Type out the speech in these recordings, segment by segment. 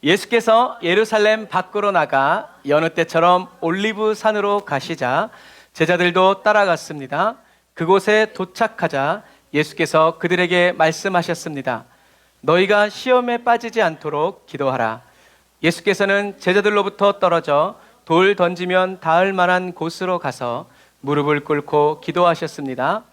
예수께서 예루살렘 밖으로 나가 여느 때처럼 올리브 산으로 가시자 제자들도 따라갔습니다. 그곳에 도착하자 예수께서 그들에게 말씀하셨습니다. 너희가 시험에 빠지지 않도록 기도하라. 예수께서는 제자들로부터 떨어져 돌 던지면 닿을 만한 곳으로 가서 무릎을 꿇고 기도하셨습니다.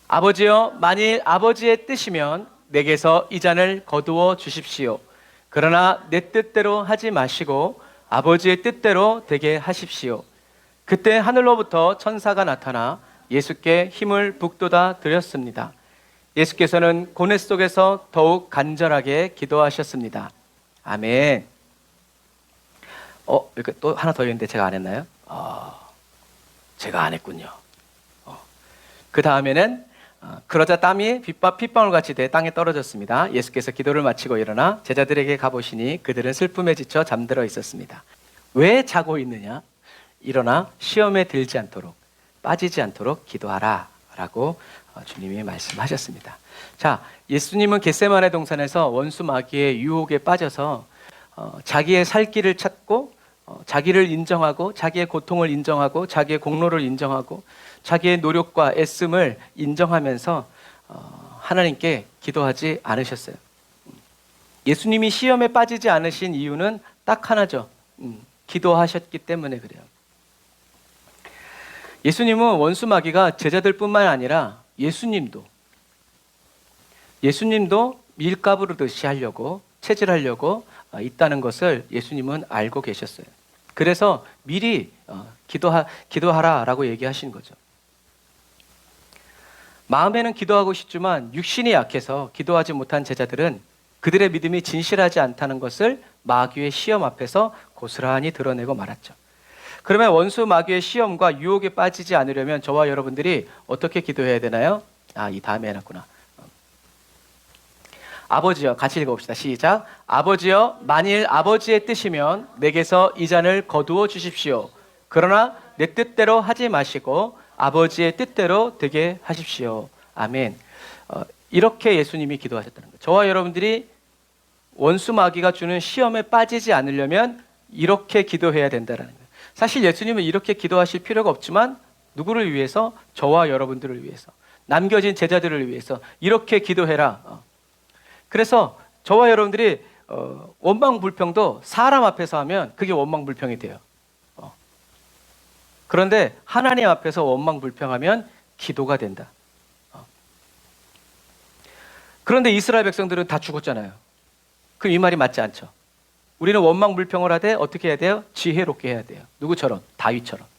아버지여, 만일 아버지의 뜻이면 내게서 이 잔을 거두어 주십시오. 그러나 내 뜻대로 하지 마시고 아버지의 뜻대로 되게 하십시오. 그때 하늘로부터 천사가 나타나 예수께 힘을 북돋아 드렸습니다. 예수께서는 고뇌 속에서 더욱 간절하게 기도하셨습니다. 아멘. 이렇게 또 하나 더 있는데 제가 안 했나요? 제가 안 했군요. 그 다음에는 그러자 땀이 핏방울같이 돼 땅에 떨어졌습니다. 예수께서 기도를 마치고 일어나 제자들에게 가보시니 그들은 슬픔에 지쳐 잠들어 있었습니다. 왜 자고 있느냐? 일어나 시험에 들지 않도록, 빠지지 않도록 기도하라 라고 주님이 말씀하셨습니다. 자, 예수님은 겟세마네 동산에서 원수 마귀의 유혹에 빠져서 자기의 살 길을 찾고 자기를 인정하고 자기의 고통을 인정하고 자기의 공로를 인정하고 자기의 노력과 애씀을 인정하면서 하나님께 기도하지 않으셨어요. 예수님이 시험에 빠지지 않으신 이유는 딱 하나죠. 기도하셨기 때문에 그래요. 예수님은 원수 마귀가 제자들뿐만 아니라 예수님도 밀가부르듯이 하려고 체질하려고 있다는 것을 예수님은 알고 계셨어요. 그래서 미리 기도하라라고 얘기하신 거죠. 마음에는 기도하고 싶지만 육신이 약해서 기도하지 못한 제자들은 그들의 믿음이 진실하지 않다는 것을 마귀의 시험 앞에서 고스란히 드러내고 말았죠. 그러면 원수 마귀의 시험과 유혹에 빠지지 않으려면 저와 여러분들이 어떻게 기도해야 되나요? 이 다음에 해놨구나. 아버지여, 같이 읽어봅시다. 시작. 아버지여, 만일 아버지의 뜻이면 내게서 이 잔을 거두어 주십시오. 그러나 내 뜻대로 하지 마시고 아버지의 뜻대로 되게 하십시오. 아멘. 이렇게 예수님이 기도하셨다는 거예요. 저와 여러분들이 원수 마귀가 주는 시험에 빠지지 않으려면 이렇게 기도해야 된다는 거예요. 사실 예수님은 이렇게 기도하실 필요가 없지만 누구를 위해서? 저와 여러분들을 위해서, 남겨진 제자들을 위해서 이렇게 기도해라. 그래서 저와 여러분들이 원망불평도 사람 앞에서 하면 그게 원망불평이 돼요. 그런데 하나님 앞에서 원망불평하면 기도가 된다. 그런데 이스라엘 백성들은 다 죽었잖아요. 그럼 이 말이 맞지 않죠. 우리는 원망불평을 하되 어떻게 해야 돼요? 지혜롭게 해야 돼요. 누구처럼? 다윗처럼.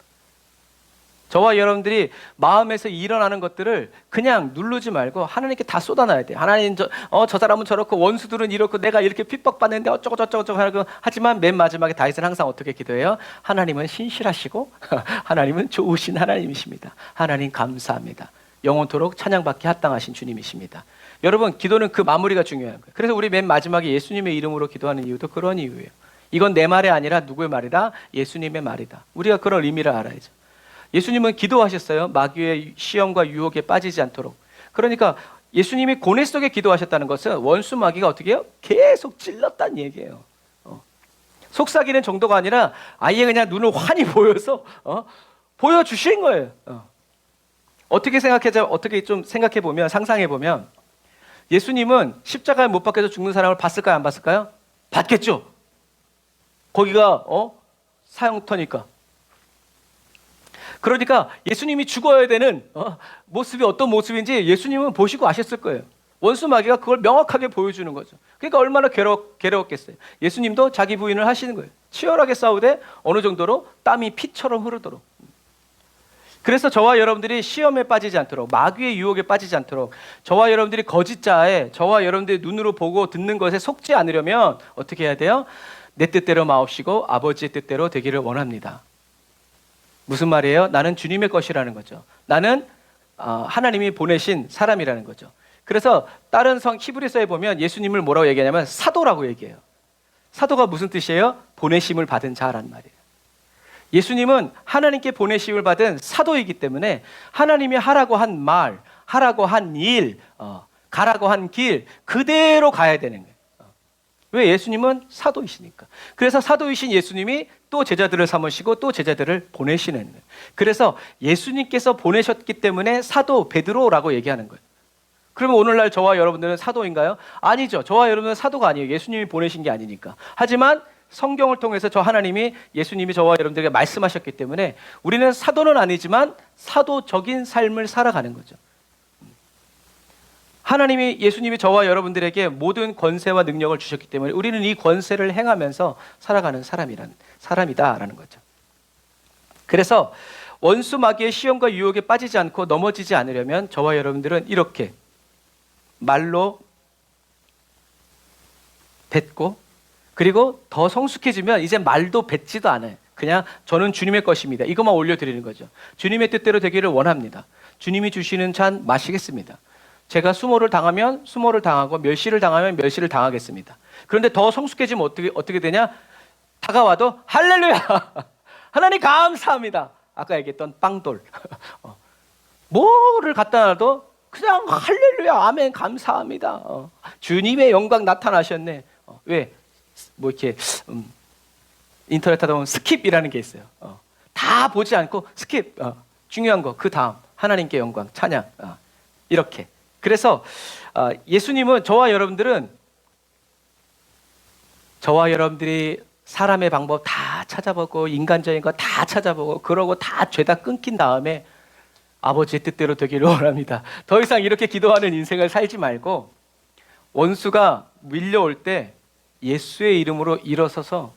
저와 여러분들이 마음에서 일어나는 것들을 그냥 누르지 말고 하나님께 다 쏟아놔야 돼요. 하나님 저 사람은 저렇고 원수들은 이렇고 내가 이렇게 핍박받는데 어쩌고 저쩌고 하고 하지만 맨 마지막에 다윗은 항상 어떻게 기도해요? 하나님은 신실하시고 하나님은 좋으신 하나님이십니다. 하나님 감사합니다. 영원토록 찬양받기 합당하신 주님이십니다. 여러분, 기도는 그 마무리가 중요한 거예요. 그래서 우리 맨 마지막에 예수님의 이름으로 기도하는 이유도 그런 이유예요. 이건 내 말이 아니라 누구의 말이다? 예수님의 말이다. 우리가 그런 의미를 알아야죠. 예수님은 기도하셨어요. 마귀의 시험과 유혹에 빠지지 않도록. 그러니까 예수님이 고뇌 속에 기도하셨다는 것은 원수 마귀가 어떻게 해요? 계속 찔렀다는 얘기예요. 속삭이는 정도가 아니라 아예 그냥 눈을 환히 보여서 보여주신 거예요. 어떻게 좀 생각해 보면, 상상해 보면 예수님은 십자가에 못 박혀서 죽는 사람을 봤을까요? 안 봤을까요? 봤겠죠. 거기가 사형터니까. 그러니까 예수님이 죽어야 되는 모습이 어떤 모습인지 예수님은 보시고 아셨을 거예요. 원수 마귀가 그걸 명확하게 보여주는 거죠. 그러니까 얼마나 괴로웠겠어요. 예수님도 자기 부인을 하시는 거예요. 치열하게 싸우되 어느 정도로 땀이 피처럼 흐르도록. 그래서 저와 여러분들이 시험에 빠지지 않도록, 마귀의 유혹에 빠지지 않도록, 저와 여러분들이 거짓자에, 저와 여러분들이 눈으로 보고 듣는 것에 속지 않으려면 어떻게 해야 돼요? 내 뜻대로 마옵시고 아버지의 뜻대로 되기를 원합니다. 무슨 말이에요? 나는 주님의 것이라는 거죠. 나는 하나님이 보내신 사람이라는 거죠. 그래서 다른 히브리서에 보면 예수님을 뭐라고 얘기하냐면 사도라고 얘기해요. 사도가 무슨 뜻이에요? 보내심을 받은 자란 말이에요. 예수님은 하나님께 보내심을 받은 사도이기 때문에 하나님이 하라고 한 말, 하라고 한 일, 가라고 한 길 그대로 가야 되는 거예요. 왜? 예수님은 사도이시니까. 그래서 사도이신 예수님이 또 제자들을 삼으시고 또 제자들을 보내시는 거예요. 그래서 예수님께서 보내셨기 때문에 사도 베드로라고 얘기하는 거예요. 그러면 오늘날 저와 여러분들은 사도인가요? 아니죠. 저와 여러분은 사도가 아니에요. 예수님이 보내신 게 아니니까. 하지만 성경을 통해서 예수님이 저와 여러분들에게 말씀하셨기 때문에 우리는 사도는 아니지만 사도적인 삶을 살아가는 거죠. 예수님이 저와 여러분들에게 모든 권세와 능력을 주셨기 때문에 우리는 이 권세를 행하면서 살아가는 사람이다라는 거죠. 그래서 원수 마귀의 시험과 유혹에 빠지지 않고 넘어지지 않으려면 저와 여러분들은 이렇게 말로 뱉고, 그리고 더 성숙해지면 이제 말도 뱉지도 않아요. 그냥 저는 주님의 것입니다, 이것만 올려드리는 거죠. 주님의 뜻대로 되기를 원합니다. 주님이 주시는 잔 마시겠습니다. 제가 수모를 당하면 수모를 당하고 멸시를 당하면 멸시를 당하겠습니다. 그런데 더 성숙해지면 어떻게 되냐? 다가와도 할렐루야! 하나님 감사합니다. 아까 얘기했던 빵돌. 뭐를 갖다 놔도 그냥 할렐루야, 아멘, 감사합니다. 주님의 영광 나타나셨네. 왜? 뭐 이렇게 인터넷 하다 보면 스킵이라는 게 있어요. 다 보지 않고 스킵. 중요한 거 그 다음 하나님께 영광, 찬양. 이렇게. 그래서 예수님은 저와 여러분들이 사람의 방법 다 찾아보고 인간적인 거 다 찾아보고 그러고 다 죄다 끊긴 다음에 아버지의 뜻대로 되기를 원합니다. 더 이상 이렇게 기도하는 인생을 살지 말고 원수가 밀려올 때 예수의 이름으로 일어서서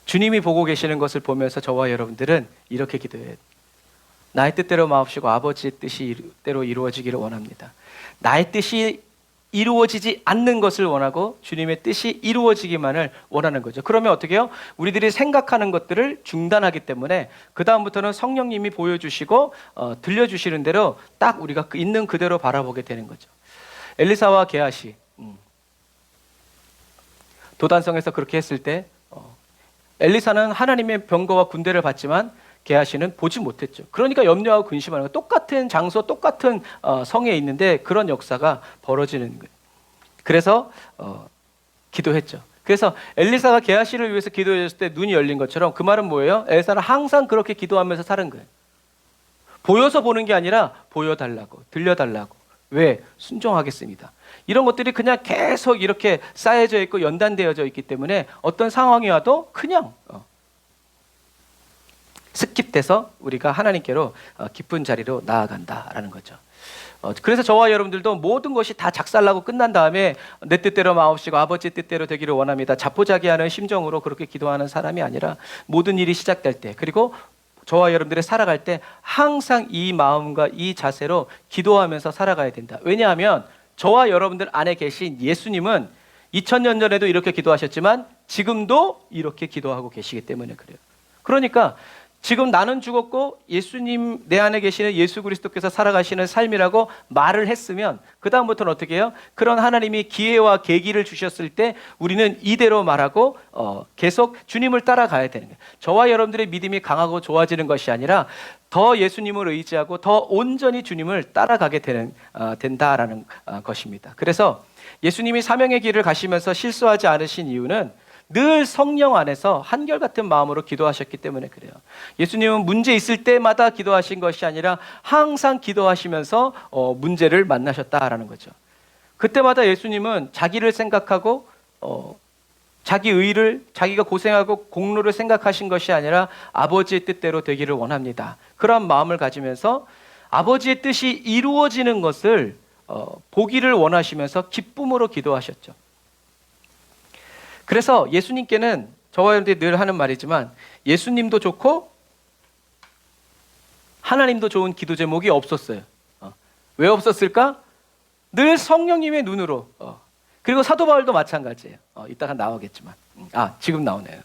주님이 보고 계시는 것을 보면서 저와 여러분들은 이렇게 기도해요. 나의 뜻대로 마옵시고 아버지의 뜻대로 이루어지기를 원합니다. 나의 뜻이 이루어지지 않는 것을 원하고 주님의 뜻이 이루어지기만을 원하는 거죠. 그러면 어떻게 해요? 우리들이 생각하는 것들을 중단하기 때문에 그 다음부터는 성령님이 보여주시고 들려주시는 대로 딱 우리가 있는 그대로 바라보게 되는 거죠. 엘리사와 게하시, 도단성에서 그렇게 했을 때 엘리사는 하나님의 병거와 군대를 봤지만 게하시는 보지 못했죠. 그러니까 염려하고 근심하는 거예요. 똑같은 장소, 똑같은 성에 있는데 그런 역사가 벌어지는 거예요. 그래서 기도했죠. 그래서 엘리사가 게하시를 위해서 기도했을 때 눈이 열린 것처럼 그 말은 뭐예요? 엘리사는 항상 그렇게 기도하면서 사는 거예요. 보여서 보는 게 아니라 보여달라고, 들려달라고. 왜? 순종하겠습니다. 이런 것들이 그냥 계속 이렇게 쌓여져 있고 연단되어져 있기 때문에 어떤 상황이 와도 그냥 스킵돼서 우리가 하나님께로 깊은 자리로 나아간다라는 거죠. 그래서 저와 여러분들도 모든 것이 다 작살나고 끝난 다음에 내 뜻대로 마옵시고 아버지의 뜻대로 되기를 원합니다, 자포자기하는 심정으로 그렇게 기도하는 사람이 아니라 모든 일이 시작될 때, 그리고 저와 여러분들이 살아갈 때 항상 이 마음과 이 자세로 기도하면서 살아가야 된다. 왜냐하면 저와 여러분들 안에 계신 예수님은 2000년 전에도 이렇게 기도하셨지만 지금도 이렇게 기도하고 계시기 때문에 그래요. 그러니까 지금 나는 죽었고 예수님, 내 안에 계시는 예수 그리스도께서 살아가시는 삶이라고 말을 했으면 그 다음부터는 어떻게 해요? 그런 하나님이 기회와 계기를 주셨을 때 우리는 이대로 말하고 계속 주님을 따라가야 되는 거예요. 저와 여러분들의 믿음이 강하고 좋아지는 것이 아니라 더 예수님을 의지하고 더 온전히 주님을 따라가게 된다라는 것입니다. 그래서 예수님이 사명의 길을 가시면서 실수하지 않으신 이유는 늘 성령 안에서 한결같은 마음으로 기도하셨기 때문에 그래요. 예수님은 문제 있을 때마다 기도하신 것이 아니라 항상 기도하시면서 문제를 만나셨다라는 거죠. 그때마다 예수님은 자기를 생각하고 자기 의를, 자기가 고생하고 공로를 생각하신 것이 아니라 아버지의 뜻대로 되기를 원합니다, 그런 마음을 가지면서 아버지의 뜻이 이루어지는 것을 보기를 원하시면서 기쁨으로 기도하셨죠. 그래서 예수님께는 저와 여러분들이 늘 하는 말이지만 예수님도 좋고 하나님도 좋은 기도 제목이 없었어요. 왜 없었을까? 늘 성령님의 눈으로. 그리고 사도 바울도 마찬가지예요. 이따가 나오겠지만. 지금 나오네요.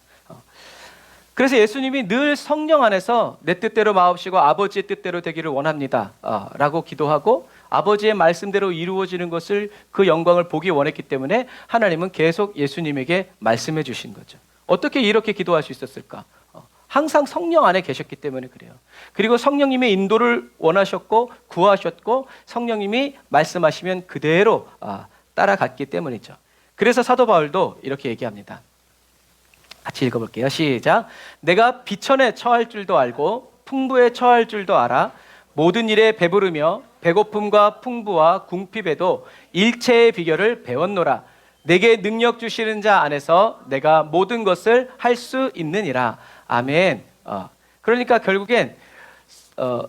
그래서 예수님이 늘 성령 안에서 내 뜻대로 마옵시고 아버지의 뜻대로 되기를 원합니다 라고 기도하고 아버지의 말씀대로 이루어지는 것을, 그 영광을 보기 원했기 때문에 하나님은 계속 예수님에게 말씀해 주신 거죠. 어떻게 이렇게 기도할 수 있었을까? 항상 성령 안에 계셨기 때문에 그래요. 그리고 성령님의 인도를 원하셨고 구하셨고 성령님이 말씀하시면 그대로 따라갔기 때문이죠. 그래서 사도 바울도 이렇게 얘기합니다. 같이 읽어볼게요. 시작. 내가 비천에 처할 줄도 알고 풍부에 처할 줄도 알아 모든 일에 배부르며 배고픔과 풍부와 궁핍에도 일체의 비결을 배웠노라. 내게 능력 주시는 자 안에서 내가 모든 것을 할 수 있느니라. 아멘. 그러니까 결국엔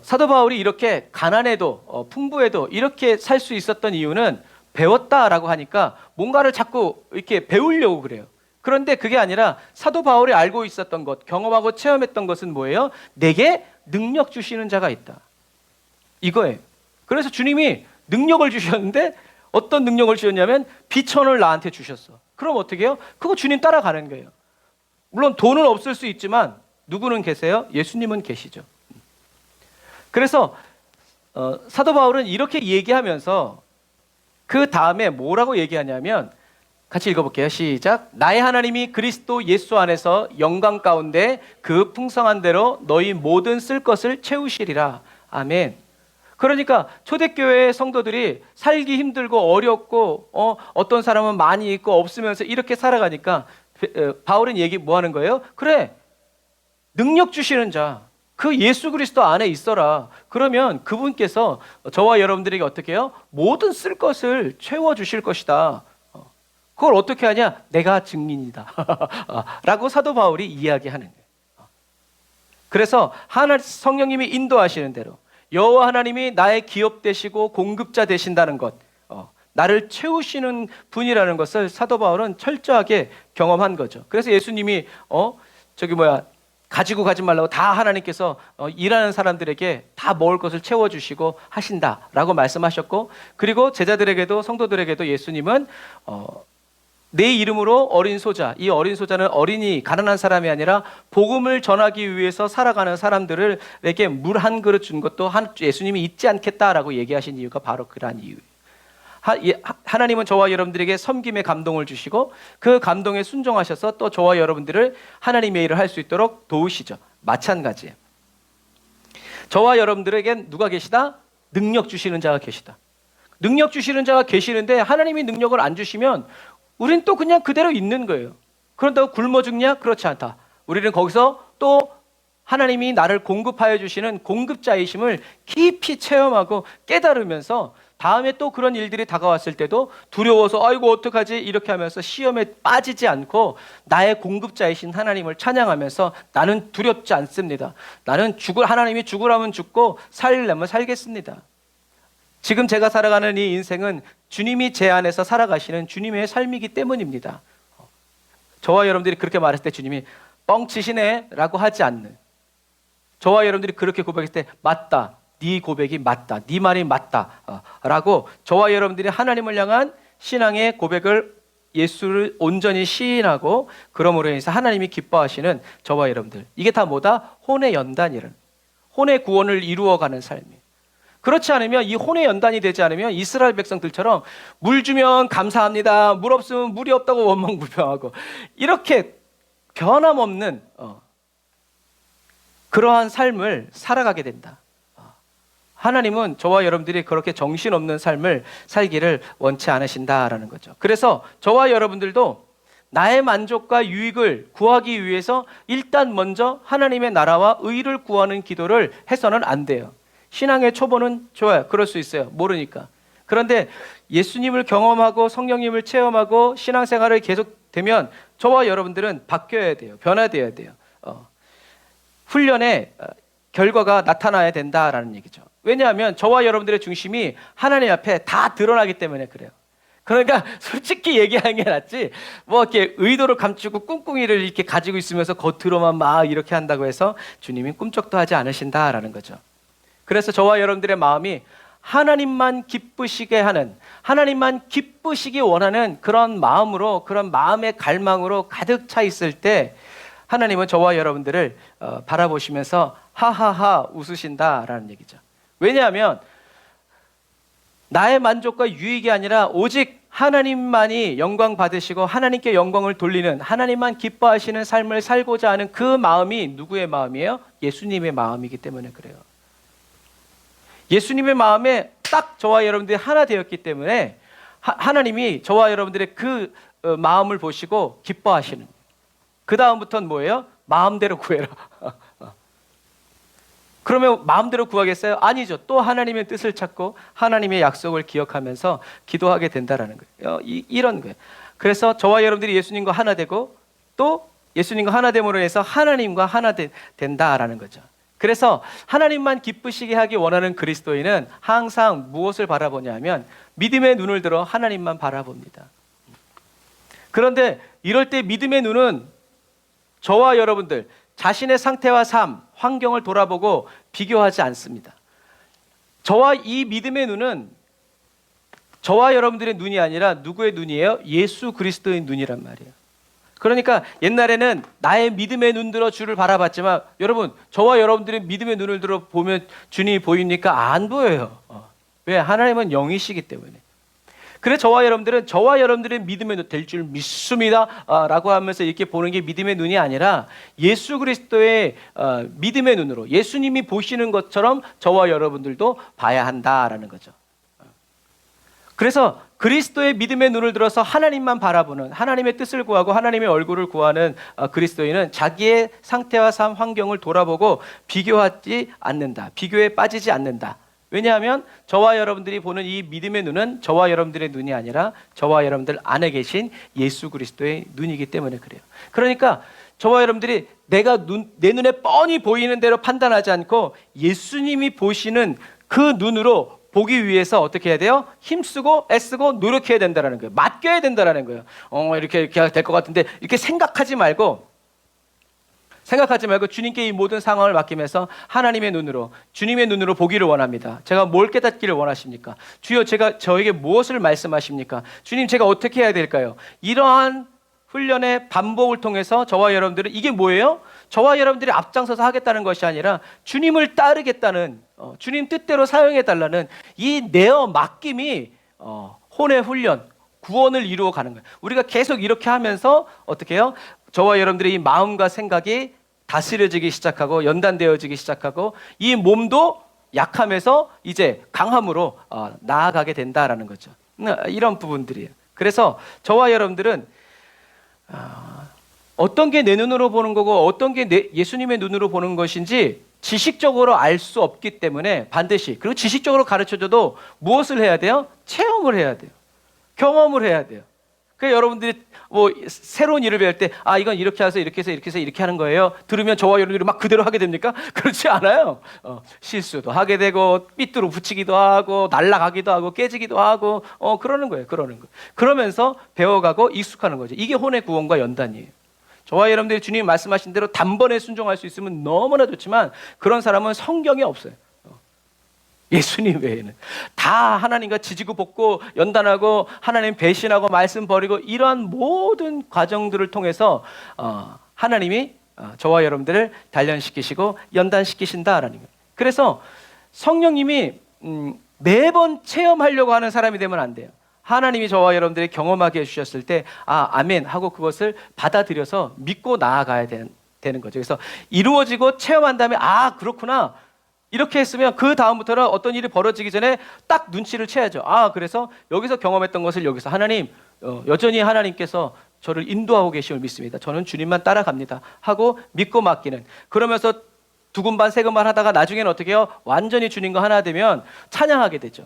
사도 바울이 이렇게 가난해도 풍부해도 이렇게 살 수 있었던 이유는 배웠다라고 하니까 뭔가를 자꾸 이렇게 배우려고 그래요. 그런데 그게 아니라 사도 바울이 알고 있었던 것, 경험하고 체험했던 것은 뭐예요? 내게 능력 주시는 자가 있다. 이거예요. 그래서 주님이 능력을 주셨는데 어떤 능력을 주셨냐면 비천을 나한테 주셨어. 그럼 어떻게 해요? 그거 주님 따라가는 거예요. 물론 돈은 없을 수 있지만 누구는 계세요? 예수님은 계시죠. 그래서 사도 바울은 이렇게 얘기하면서 그 다음에 뭐라고 얘기하냐면 같이 읽어볼게요. 시작. 나의 하나님이 그리스도 예수 안에서 영광 가운데 그 풍성한 대로 너희 모든 쓸 것을 채우시리라. 아멘. 그러니까 초대교회의 성도들이 살기 힘들고 어렵고 어떤 사람은 많이 있고 없으면서 이렇게 살아가니까 바울은 얘기 뭐 하는 거예요? 그래, 능력 주시는 자, 그 예수 그리스도 안에 있어라. 그러면 그분께서 저와 여러분들에게 어떻게 해요? 모든 쓸 것을 채워주실 것이다. 그걸 어떻게 하냐? 내가 증인이다. 라고 사도 바울이 이야기하는 거예요. 그래서 성령님이 인도하시는 대로 여호와 하나님이 나의 기업 되시고 공급자 되신다는 것, 나를 채우시는 분이라는 것을 사도 바울은 철저하게 경험한 거죠. 그래서 예수님이 가지고 가지 말라고 다 하나님께서 일하는 사람들에게 다 먹을 것을 채워주시고 하신다라고 말씀하셨고, 그리고 제자들에게도 성도들에게도 예수님은 내 이름으로 어린 소자, 이 어린 소자는 어린이 가난한 사람이 아니라 복음을 전하기 위해서 살아가는 사람들에게 물 한 그릇 준 것도 예수님이 잊지 않겠다라고 얘기하신 이유가 바로 그러한 이유예요. 하나님은 저와 여러분들에게 섬김의 감동을 주시고 그 감동에 순종하셔서 또 저와 여러분들을 하나님의 일을 할 수 있도록 도우시죠. 마찬가지예요. 저와 여러분들에겐 누가 계시다? 능력 주시는 자가 계시다. 능력 주시는 자가 계시는데 하나님이 능력을 안 주시면 우린 또 그냥 그대로 있는 거예요. 그런다고 굶어 죽냐? 그렇지 않다. 우리는 거기서 또 하나님이 나를 공급하여 주시는 공급자이심을 깊이 체험하고 깨달으면서 다음에 또 그런 일들이 다가왔을 때도 두려워서 아이고 어떡하지 이렇게 하면서 시험에 빠지지 않고 나의 공급자이신 하나님을 찬양하면서 나는 두렵지 않습니다. 나는 하나님이 죽으라면 죽고 살려면 살겠습니다. 지금 제가 살아가는 이 인생은 주님이 제 안에서 살아가시는 주님의 삶이기 때문입니다. 저와 여러분들이 그렇게 말했을 때 주님이 뻥치시네 라고 하지 않는, 저와 여러분들이 그렇게 고백했을 때 맞다, 네 고백이 맞다, 네 말이 맞다 라고 저와 여러분들이 하나님을 향한 신앙의 고백을 예수를 온전히 시인하고 그러므로 인해서 하나님이 기뻐하시는 저와 여러분들, 이게 다 뭐다? 혼의 연단이라는, 혼의 구원을 이루어가는 삶이에요. 그렇지 않으면, 이 혼의 연단이 되지 않으면 이스라엘 백성들처럼 물 주면 감사합니다, 물 없으면 물이 없다고 원망불평하고 이렇게 변함없는 그러한 삶을 살아가게 된다. 하나님은 저와 여러분들이 그렇게 정신없는 삶을 살기를 원치 않으신다라는 거죠. 그래서 저와 여러분들도 나의 만족과 유익을 구하기 위해서 일단 먼저 하나님의 나라와 의를 구하는 기도를 해서는 안 돼요. 신앙의 초보는 좋아요. 그럴 수 있어요. 모르니까. 그런데 예수님을 경험하고 성령님을 체험하고 신앙생활을 계속되면 저와 여러분들은 바뀌어야 돼요. 변화되어야 돼요. 훈련의 결과가 나타나야 된다라는 얘기죠. 왜냐하면 저와 여러분들의 중심이 하나님 앞에 다 드러나기 때문에 그래요. 그러니까 솔직히 얘기하는 게 낫지, 뭐 이렇게 의도를 감추고 꿍꿍이를 이렇게 가지고 있으면서 겉으로만 막 이렇게 한다고 해서 주님이 꿈쩍도 하지 않으신다라는 거죠. 그래서 저와 여러분들의 마음이 하나님만 기쁘시게 하는, 하나님만 기쁘시기 원하는 그런 마음으로, 그런 마음의 갈망으로 가득 차 있을 때 하나님은 저와 여러분들을 바라보시면서 하하하 웃으신다라는 얘기죠. 왜냐하면 나의 만족과 유익이 아니라 오직 하나님만이 영광 받으시고 하나님께 영광을 돌리는, 하나님만 기뻐하시는 삶을 살고자 하는 그 마음이 누구의 마음이에요? 예수님의 마음이기 때문에 그래요. 예수님의 마음에 딱 저와 여러분들이 하나 되었기 때문에 하나님이 저와 여러분들의 그 마음을 보시고 기뻐하시는 거예요. 그 다음부터는 뭐예요? 마음대로 구해라. 그러면 마음대로 구하겠어요? 아니죠. 또 하나님의 뜻을 찾고 하나님의 약속을 기억하면서 기도하게 된다라는 거예요. 이런 거예요. 그래서 저와 여러분들이 예수님과 하나 되고 또 예수님과 하나 됨으로 해서 하나님과 하나 된다라는 거죠. 그래서 하나님만 기쁘시게 하기 원하는 그리스도인은 항상 무엇을 바라보냐면 믿음의 눈을 들어 하나님만 바라봅니다. 그런데 이럴 때 믿음의 눈은 저와 여러분들 자신의 상태와 삶, 환경을 돌아보고 비교하지 않습니다. 저와 이 믿음의 눈은 저와 여러분들의 눈이 아니라 누구의 눈이에요? 예수 그리스도의 눈이란 말이에요. 그러니까 옛날에는 나의 믿음의 눈 들어 주를 바라봤지만 여러분, 저와 여러분들이 믿음의 눈을 들어 보면 주님이 보입니까? 안 보여요. 왜? 하나님은 영이시기 때문에. 그래서 저와 여러분들의 믿음의 눈 될 줄 믿습니다 라고 하면서 이렇게 보는 게 믿음의 눈이 아니라 예수 그리스도의 믿음의 눈으로 예수님이 보시는 것처럼 저와 여러분들도 봐야 한다라는 거죠. 그래서 그리스도의 믿음의 눈을 들어서 하나님만 바라보는, 하나님의 뜻을 구하고 하나님의 얼굴을 구하는 그리스도인은 자기의 상태와 삶, 환경을 돌아보고 비교하지 않는다. 비교에 빠지지 않는다. 왜냐하면 저와 여러분들이 보는 이 믿음의 눈은 저와 여러분들의 눈이 아니라 저와 여러분들 안에 계신 예수 그리스도의 눈이기 때문에 그래요. 그러니까 저와 여러분들이 내 눈에 뻔히 보이는 대로 판단하지 않고 예수님이 보시는 그 눈으로 보기 위해서 어떻게 해야 돼요? 힘쓰고 애쓰고 노력해야 된다는 거예요. 맡겨야 된다는 거예요. 이렇게 될 것 같은데 이렇게 생각하지 말고 주님께 이 모든 상황을 맡기면서 하나님의 눈으로, 주님의 눈으로 보기를 원합니다. 제가 뭘 깨닫기를 원하십니까? 주여, 저에게 무엇을 말씀하십니까? 주님, 제가 어떻게 해야 될까요? 이러한 훈련의 반복을 통해서 저와 여러분들은 이게 뭐예요? 저와 여러분들이 앞장서서 하겠다는 것이 아니라 주님을 따르겠다는, 주님 뜻대로 사용해달라는 이 내어 맡김이 혼의 훈련, 구원을 이루어 가는 거예요. 우리가 계속 이렇게 하면서 어떻게 해요? 저와 여러분들의 이 마음과 생각이 다스려지기 시작하고 연단되어지기 시작하고 이 몸도 약함에서 이제 강함으로 나아가게 된다라는 거죠. 이런 부분들이에요. 그래서 저와 여러분들은 어떤 게 내 눈으로 보는 거고 어떤 게 예수님의 눈으로 보는 것인지 지식적으로 알 수 없기 때문에 반드시, 그리고 지식적으로 가르쳐줘도 무엇을 해야 돼요? 체험을 해야 돼요. 경험을 해야 돼요. 그래서 여러분들이 뭐 새로운 일을 배울 때 이건 이렇게 해서 이렇게 해서 이렇게 해서 이렇게 하는 거예요. 들으면 저와 여러분들이 막 그대로 하게 됩니까? 그렇지 않아요. 실수도 하게 되고 삐뚤어 붙이기도 하고 날아가기도 하고 깨지기도 하고 그러는 거예요. 그러면서 배워가고 익숙하는 거죠. 이게 혼의 구원과 연단이에요. 저와 여러분들이 주님이 말씀하신 대로 단번에 순종할 수 있으면 너무나 좋지만 그런 사람은 성경에 없어요. 예수님 외에는 다 하나님과 지지고 볶고 연단하고 하나님 배신하고 말씀 버리고 이러한 모든 과정들을 통해서 하나님이 저와 여러분들을 단련시키시고 연단시키신다라는 거예요. 그래서 성령님이 매번 체험하려고 하는 사람이 되면 안 돼요. 하나님이 저와 여러분들이 경험하게 해주셨을 때 아멘 하고 그것을 받아들여서 믿고 나아가야 되는 거죠. 그래서 이루어지고 체험한 다음에 그렇구나 이렇게 했으면 그 다음부터는 어떤 일이 벌어지기 전에 딱 눈치를 채야죠. 그래서 여기서 경험했던 것을 여기서 하나님, 여전히 하나님께서 저를 인도하고 계심을 믿습니다. 저는 주님만 따라갑니다 하고 믿고 맡기는, 그러면서 두근반 세근반 하다가 나중에는 어떻게 해요? 완전히 주님과 하나 되면 찬양하게 되죠.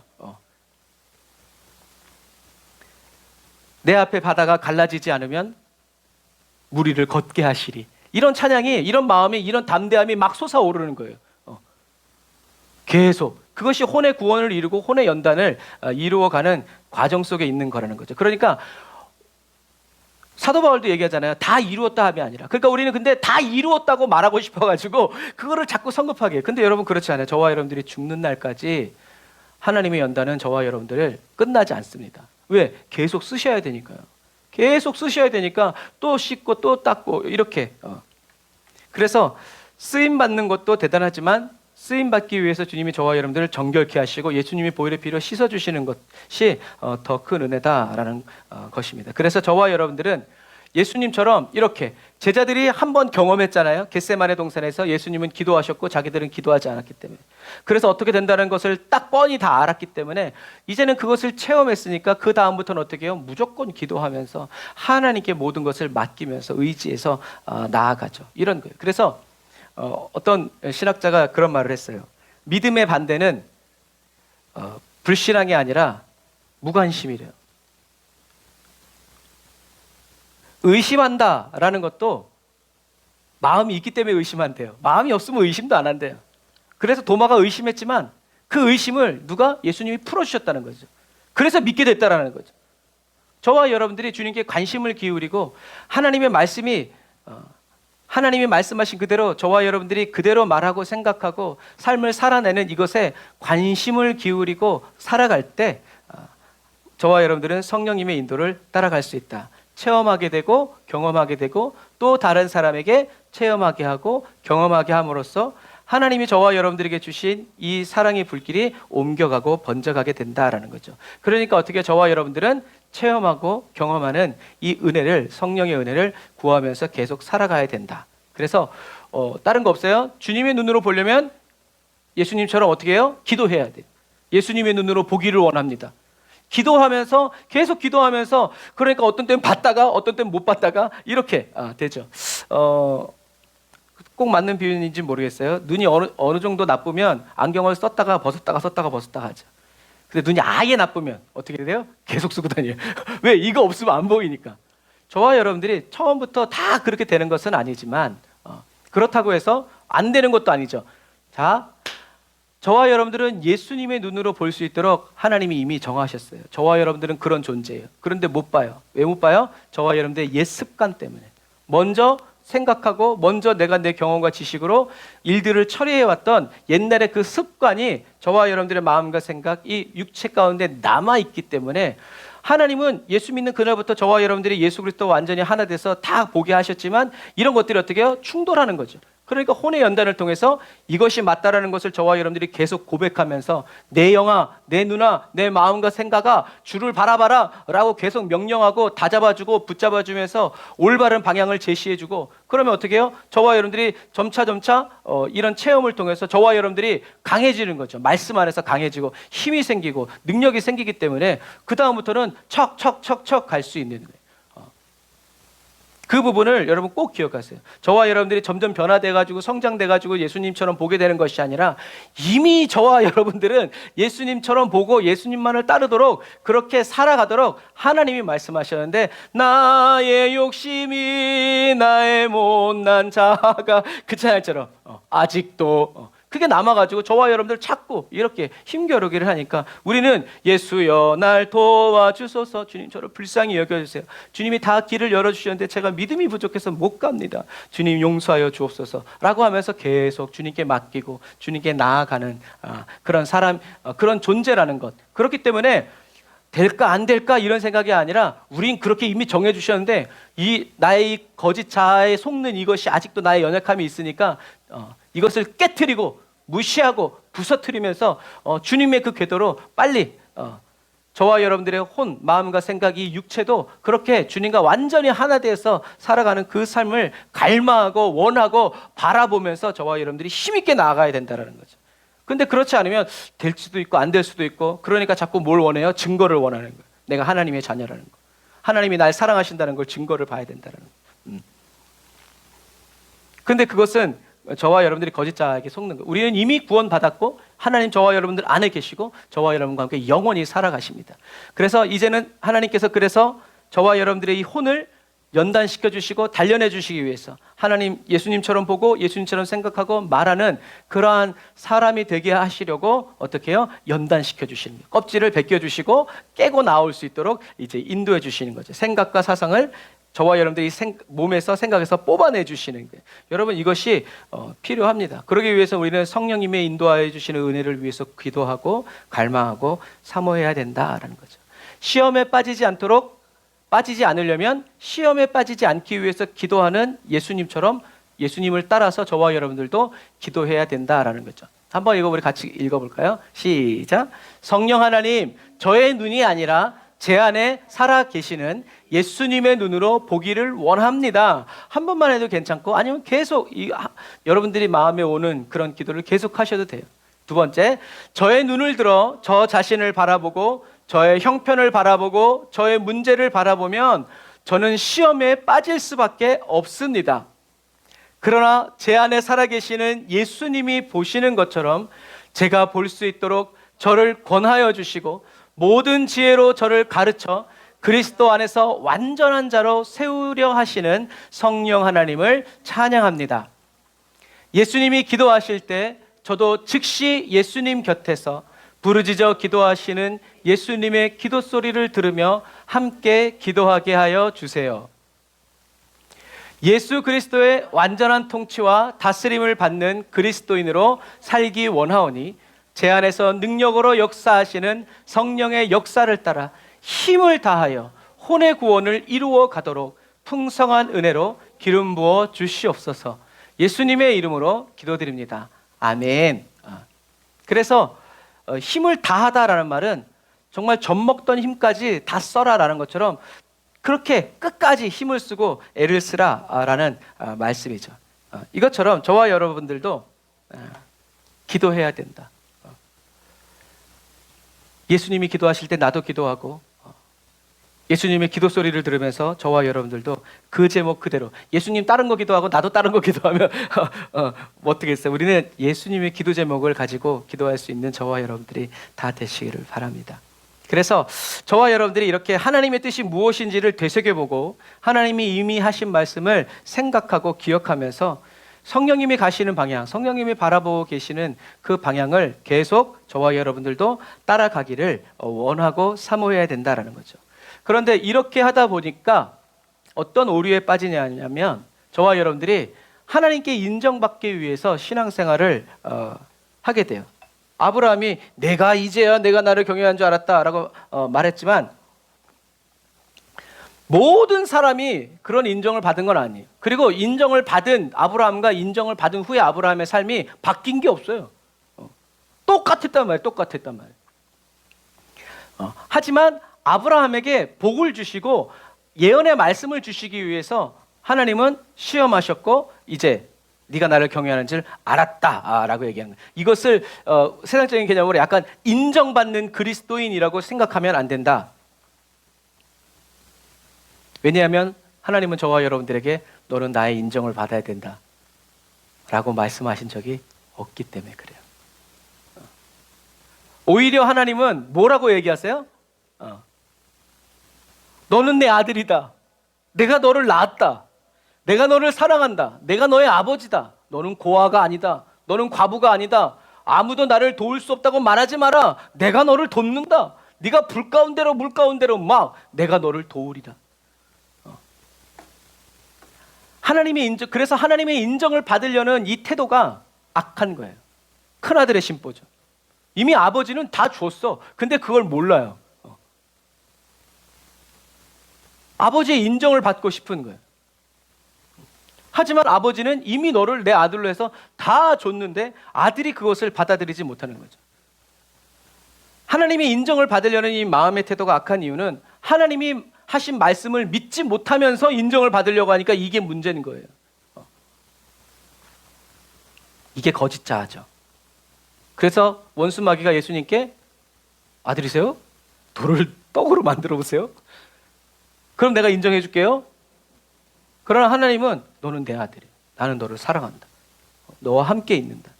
내 앞에 바다가 갈라지지 않으면 무리를 걷게 하시리. 이런 찬양이, 이런 마음이, 이런 담대함이 막 솟아오르는 거예요. 계속 그것이 혼의 구원을 이루고 혼의 연단을 이루어가는 과정 속에 있는 거라는 거죠. 그러니까 사도 바울도 얘기하잖아요. 다 이루었다 함이 아니라. 그러니까 우리는 근데 다 이루었다고 말하고 싶어가지고 그거를 자꾸 성급하게 해요. 근데 여러분 그렇지 않아요. 저와 여러분들이 죽는 날까지 하나님의 연단은 저와 여러분들을 끝나지 않습니다. 왜? 계속 쓰셔야 되니까요. 계속 쓰셔야 되니까 또 씻고 또 닦고 이렇게. 그래서 쓰임 받는 것도 대단하지만 쓰임 받기 위해서 주님이 저와 여러분들을 정결케 하시고 예수님이 보혈의 피로 씻어주시는 것이 더 큰 은혜다라는 것입니다. 그래서 저와 여러분들은 예수님처럼 이렇게 제자들이 한 번 경험했잖아요. 겟세마네 동산에서 예수님은 기도하셨고 자기들은 기도하지 않았기 때문에. 그래서 어떻게 된다는 것을 딱 뻔히 다 알았기 때문에 이제는 그것을 체험했으니까 그 다음부터는 어떻게 해요? 무조건 기도하면서 하나님께 모든 것을 맡기면서 의지해서 나아가죠. 이런 거예요. 그래서 어떤 신학자가 그런 말을 했어요. 믿음의 반대는 불신앙이 아니라 무관심이래요. 의심한다라는 것도 마음이 있기 때문에 의심한대요. 마음이 없으면 의심도 안 한대요. 그래서 도마가 의심했지만 그 의심을 누가? 예수님이 풀어주셨다는 거죠. 그래서 믿게 됐다라는 거죠. 저와 여러분들이 주님께 관심을 기울이고 하나님의 말씀이 하나님이 말씀하신 그대로 저와 여러분들이 그대로 말하고 생각하고 삶을 살아내는 이것에 관심을 기울이고 살아갈 때 저와 여러분들은 성령님의 인도를 따라갈 수 있다. 체험하게 되고 경험하게 되고 또 다른 사람에게 체험하게 하고 경험하게 함으로써 하나님이 저와 여러분들에게 주신 이 사랑의 불길이 옮겨가고 번져가게 된다라는 거죠. 그러니까 어떻게 저와 여러분들은 체험하고 경험하는 이 은혜를, 성령의 은혜를 구하면서 계속 살아가야 된다. 그래서 다른 거 없어요. 주님의 눈으로 보려면 예수님처럼 어떻게 해요? 기도해야 돼요. 예수님의 눈으로 보기를 원합니다. 기도하면서 계속 기도하면서 그러니까 어떤 때는 봤다가 어떤 때는 못 봤다가 이렇게 되죠. 꼭 맞는 비유인지 모르겠어요. 눈이 어느 정도 나쁘면 안경을 썼다가 벗었다가 하죠. 근데 눈이 아예 나쁘면 어떻게 돼요? 계속 쓰고 다녀요. 왜? 이거 없으면 안 보이니까. 저와 여러분들이 처음부터 다 그렇게 되는 것은 아니지만 그렇다고 해서 안 되는 것도 아니죠. 자, 저와 여러분들은 예수님의 눈으로 볼 수 있도록 하나님이 이미 정하셨어요. 저와 여러분들은 그런 존재예요. 그런데 못 봐요. 왜 못 봐요? 저와 여러분들의 옛 습관 때문에. 먼저 생각하고 먼저 내가 내 경험과 지식으로 일들을 처리해왔던 옛날의 그 습관이 저와 여러분들의 마음과 생각, 이 육체 가운데 남아있기 때문에 하나님은 예수 믿는 그날부터 저와 여러분들이 예수 그리스도 완전히 하나 돼서 다 보게 하셨지만 이런 것들이 어떻게 해요? 충돌하는 거죠. 그러니까 혼의 연단을 통해서 이것이 맞다라는 것을 저와 여러분들이 계속 고백하면서 내 영아, 내 누나, 내 마음과 생각아 주를 바라봐라 라고 계속 명령하고 다잡아주고 붙잡아주면서 올바른 방향을 제시해주고 그러면 어떻게 해요? 저와 여러분들이 점차 이런 체험을 통해서 저와 여러분들이 강해지는 거죠. 말씀 안에서 강해지고 힘이 생기고 능력이 생기기 때문에 그 다음부터는 척 갈 수 있는 거예요. 그 부분을 여러분 꼭 기억하세요. 저와 여러분들이 점점 변화돼가지고 성장돼가지고 예수님처럼 보게 되는 것이 아니라 이미 저와 여러분들은 예수님처럼 보고 예수님만을 따르도록 그렇게 살아가도록 하나님이 말씀하셨는데 나의 욕심이 나의 못난 자가 그 찬양처럼 아직도 그게 남아가지고 저와 여러분들 자꾸 이렇게 힘겨루기를 하니까 우리는 예수여 날 도와주소서 주님 저를 불쌍히 여겨주세요. 주님이 다 길을 열어주셨는데 제가 믿음이 부족해서 못 갑니다. 주님 용서하여 주옵소서 라고 하면서 계속 주님께 맡기고 주님께 나아가는 그런 사람 그런 존재라는 것. 그렇기 때문에 될까 안 될까 이런 생각이 아니라 우린 그렇게 이미 정해 주셨는데 이 나의 이 거짓 자아에 속는 이것이 아직도 나의 연약함이 있으니까 이것을 깨트리고 무시하고 부서뜨리면서 주님의 그 궤도로 빨리 저와 여러분들의 혼, 마음과 생각이 육체도 그렇게 주님과 완전히 하나 되어서 살아가는 그 삶을 갈망하고 원하고 바라보면서 저와 여러분들이 힘있게 나아가야 된다는 거죠. 근데 그렇지 않으면 될 수도 있고 안 될 수도 있고 그러니까 자꾸 뭘 원해요? 증거를 원하는 거예요. 내가 하나님의 자녀라는 거. 하나님이 날 사랑하신다는 걸 증거를 봐야 된다는 거. 근데 그것은 저와 여러분들이 거짓 자에게 속는 거. 우리는 이미 구원받았고 하나님 저와 여러분들 안에 계시고 저와 여러분과 함께 영원히 살아가십니다. 그래서 이제는 하나님께서 그래서 저와 여러분들의 이 혼을 연단시켜 주시고 단련해 주시기 위해서 하나님 예수님처럼 보고 예수님처럼 생각하고 말하는 그러한 사람이 되게 하시려고 어떻게 해요? 연단시켜 주시는 거예요. 껍질을 벗겨 주시고 깨고 나올 수 있도록 이제 인도해 주시는 거죠. 생각과 사상을 저와 여러분들이 몸에서 생각에서 뽑아내 주시는 거예요. 여러분 이것이 필요합니다. 그러기 위해서 우리는 성령님의 인도하여 주시는 은혜를 위해서 기도하고 갈망하고 사모해야 된다라는 거죠. 시험에 빠지지 않으려면 시험에 빠지지 않기 위해서 기도하는 예수님처럼 예수님을 따라서 저와 여러분들도 기도해야 된다라는 거죠. 한번 이거 우리 같이 읽어볼까요? 시작. 성령 하나님, 저의 눈이 아니라 제 안에 살아 계시는 예수님의 눈으로 보기를 원합니다. 한 번만 해도 괜찮고, 아니면 계속 여러분들이 마음에 오는 그런 기도를 계속 하셔도 돼요. 두 번째, 저의 눈을 들어 저 자신을 바라보고 저의 형편을 바라보고 저의 문제를 바라보면 저는 시험에 빠질 수밖에 없습니다. 그러나 제 안에 살아계시는 예수님이 보시는 것처럼 제가 볼 수 있도록 저를 권하여 주시고 모든 지혜로 저를 가르쳐 그리스도 안에서 완전한 자로 세우려 하시는 성령 하나님을 찬양합니다. 예수님이 기도하실 때 저도 즉시 예수님 곁에서 부르짖어 기도하시는 예수님의 기도 소리를 들으며 함께 기도하게 하여 주세요. 예수 그리스도의 완전한 통치와 다스림을 받는 그리스도인으로 살기 원하오니 제 안에서 능력으로 역사하시는 성령의 역사를 따라 힘을 다하여 혼의 구원을 이루어 가도록 풍성한 은혜로 기름 부어 주시옵소서. 예수님의 이름으로 기도드립니다. 아멘. 그래서 힘을 다하다라는 말은 정말 젖먹던 힘까지 다 써라라는 것처럼 그렇게 끝까지 힘을 쓰고 애를 쓰라라는 말씀이죠. 이것처럼 저와 여러분들도 기도해야 된다. 예수님이 기도하실 때 나도 기도하고 예수님의 기도 소리를 들으면서 저와 여러분들도 그 제목 그대로 예수님 다른 거 기도하고 나도 다른 거 기도하면 뭐 어떻겠어요? 우리는 예수님의 기도 제목을 가지고 기도할 수 있는 저와 여러분들이 다 되시기를 바랍니다. 그래서 저와 여러분들이 이렇게 하나님의 뜻이 무엇인지를 되새겨보고 하나님이 이미 하신 말씀을 생각하고 기억하면서 성령님이 가시는 방향, 성령님이 바라보고 계시는 그 방향을 계속 저와 여러분들도 따라가기를 원하고 사모해야 된다라는 거죠. 그런데 이렇게 하다 보니까 어떤 오류에 빠지냐면 저와 여러분들이 하나님께 인정받기 위해서 신앙생활을 하게 돼요. 아브라함이 내가 이제야 내가 나를 경외한 줄 알았다라고 말했지만 모든 사람이 그런 인정을 받은 건 아니에요. 그리고 인정을 받은 아브라함과 인정을 받은 후에 아브라함의 삶이 바뀐 게 없어요. 똑같았단 말이에요. 똑같았단 말이에요. 하지만 아브라함에게 복을 주시고 예언의 말씀을 주시기 위해서 하나님은 시험하셨고 이제 네가 나를 경외하는 줄 알았다라고 얘기하는 거예요. 이것을 세상적인 개념으로 약간 인정받는 그리스도인이라고 생각하면 안 된다. 왜냐하면 하나님은 저와 여러분들에게 너는 나의 인정을 받아야 된다 라고 말씀하신 적이 없기 때문에 그래요. 오히려 하나님은 뭐라고 얘기하세요? 너는 내 아들이다. 내가 너를 낳았다. 내가 너를 사랑한다. 내가 너의 아버지다. 너는 고아가 아니다. 너는 과부가 아니다. 아무도 나를 도울 수 없다고 말하지 마라. 내가 너를 돕는다. 네가 불 가운데로 물 가운데로 막 내가 너를 도우리다. 그래서 하나님의 인정을 받으려는 이 태도가 악한 거예요. 큰아들의 심보죠. 이미 아버지는 다 줬어. 근데 그걸 몰라요. 아버지의 인정을 받고 싶은 거예요. 하지만 아버지는 이미 너를 내 아들로 해서 다 줬는데 아들이 그것을 받아들이지 못하는 거죠. 하나님의 인정을 받으려는 이 마음의 태도가 악한 이유는 하나님이 하신 말씀을 믿지 못하면서 인정을 받으려고 하니까 이게 문제인 거예요. 이게 거짓자죠. 그래서 원수 마귀가 예수님께 아들이세요? 돌을 떡으로 만들어 보세요. 그럼 내가 인정해 줄게요. 그러나 하나님은 너는 내 아들이야. 나는 너를 사랑한다. 너와 함께 있는다.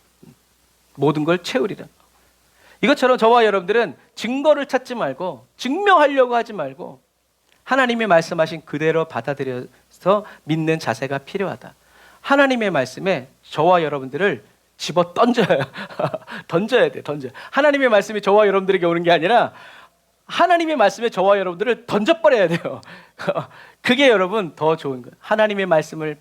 모든 걸 채우리라. 이것처럼 저와 여러분들은 증거를 찾지 말고 증명하려고 하지 말고 하나님의 말씀하신 그대로 받아들여서 믿는 자세가 필요하다. 하나님의 말씀에 저와 여러분들을 집어 던져야 던져야 돼. 하나님의 말씀이 저와 여러분들에게 오는 게 아니라 하나님의 말씀에 저와 여러분들을 던져버려야 돼요. 그게 여러분 더 좋은 거예요. 하나님의 말씀을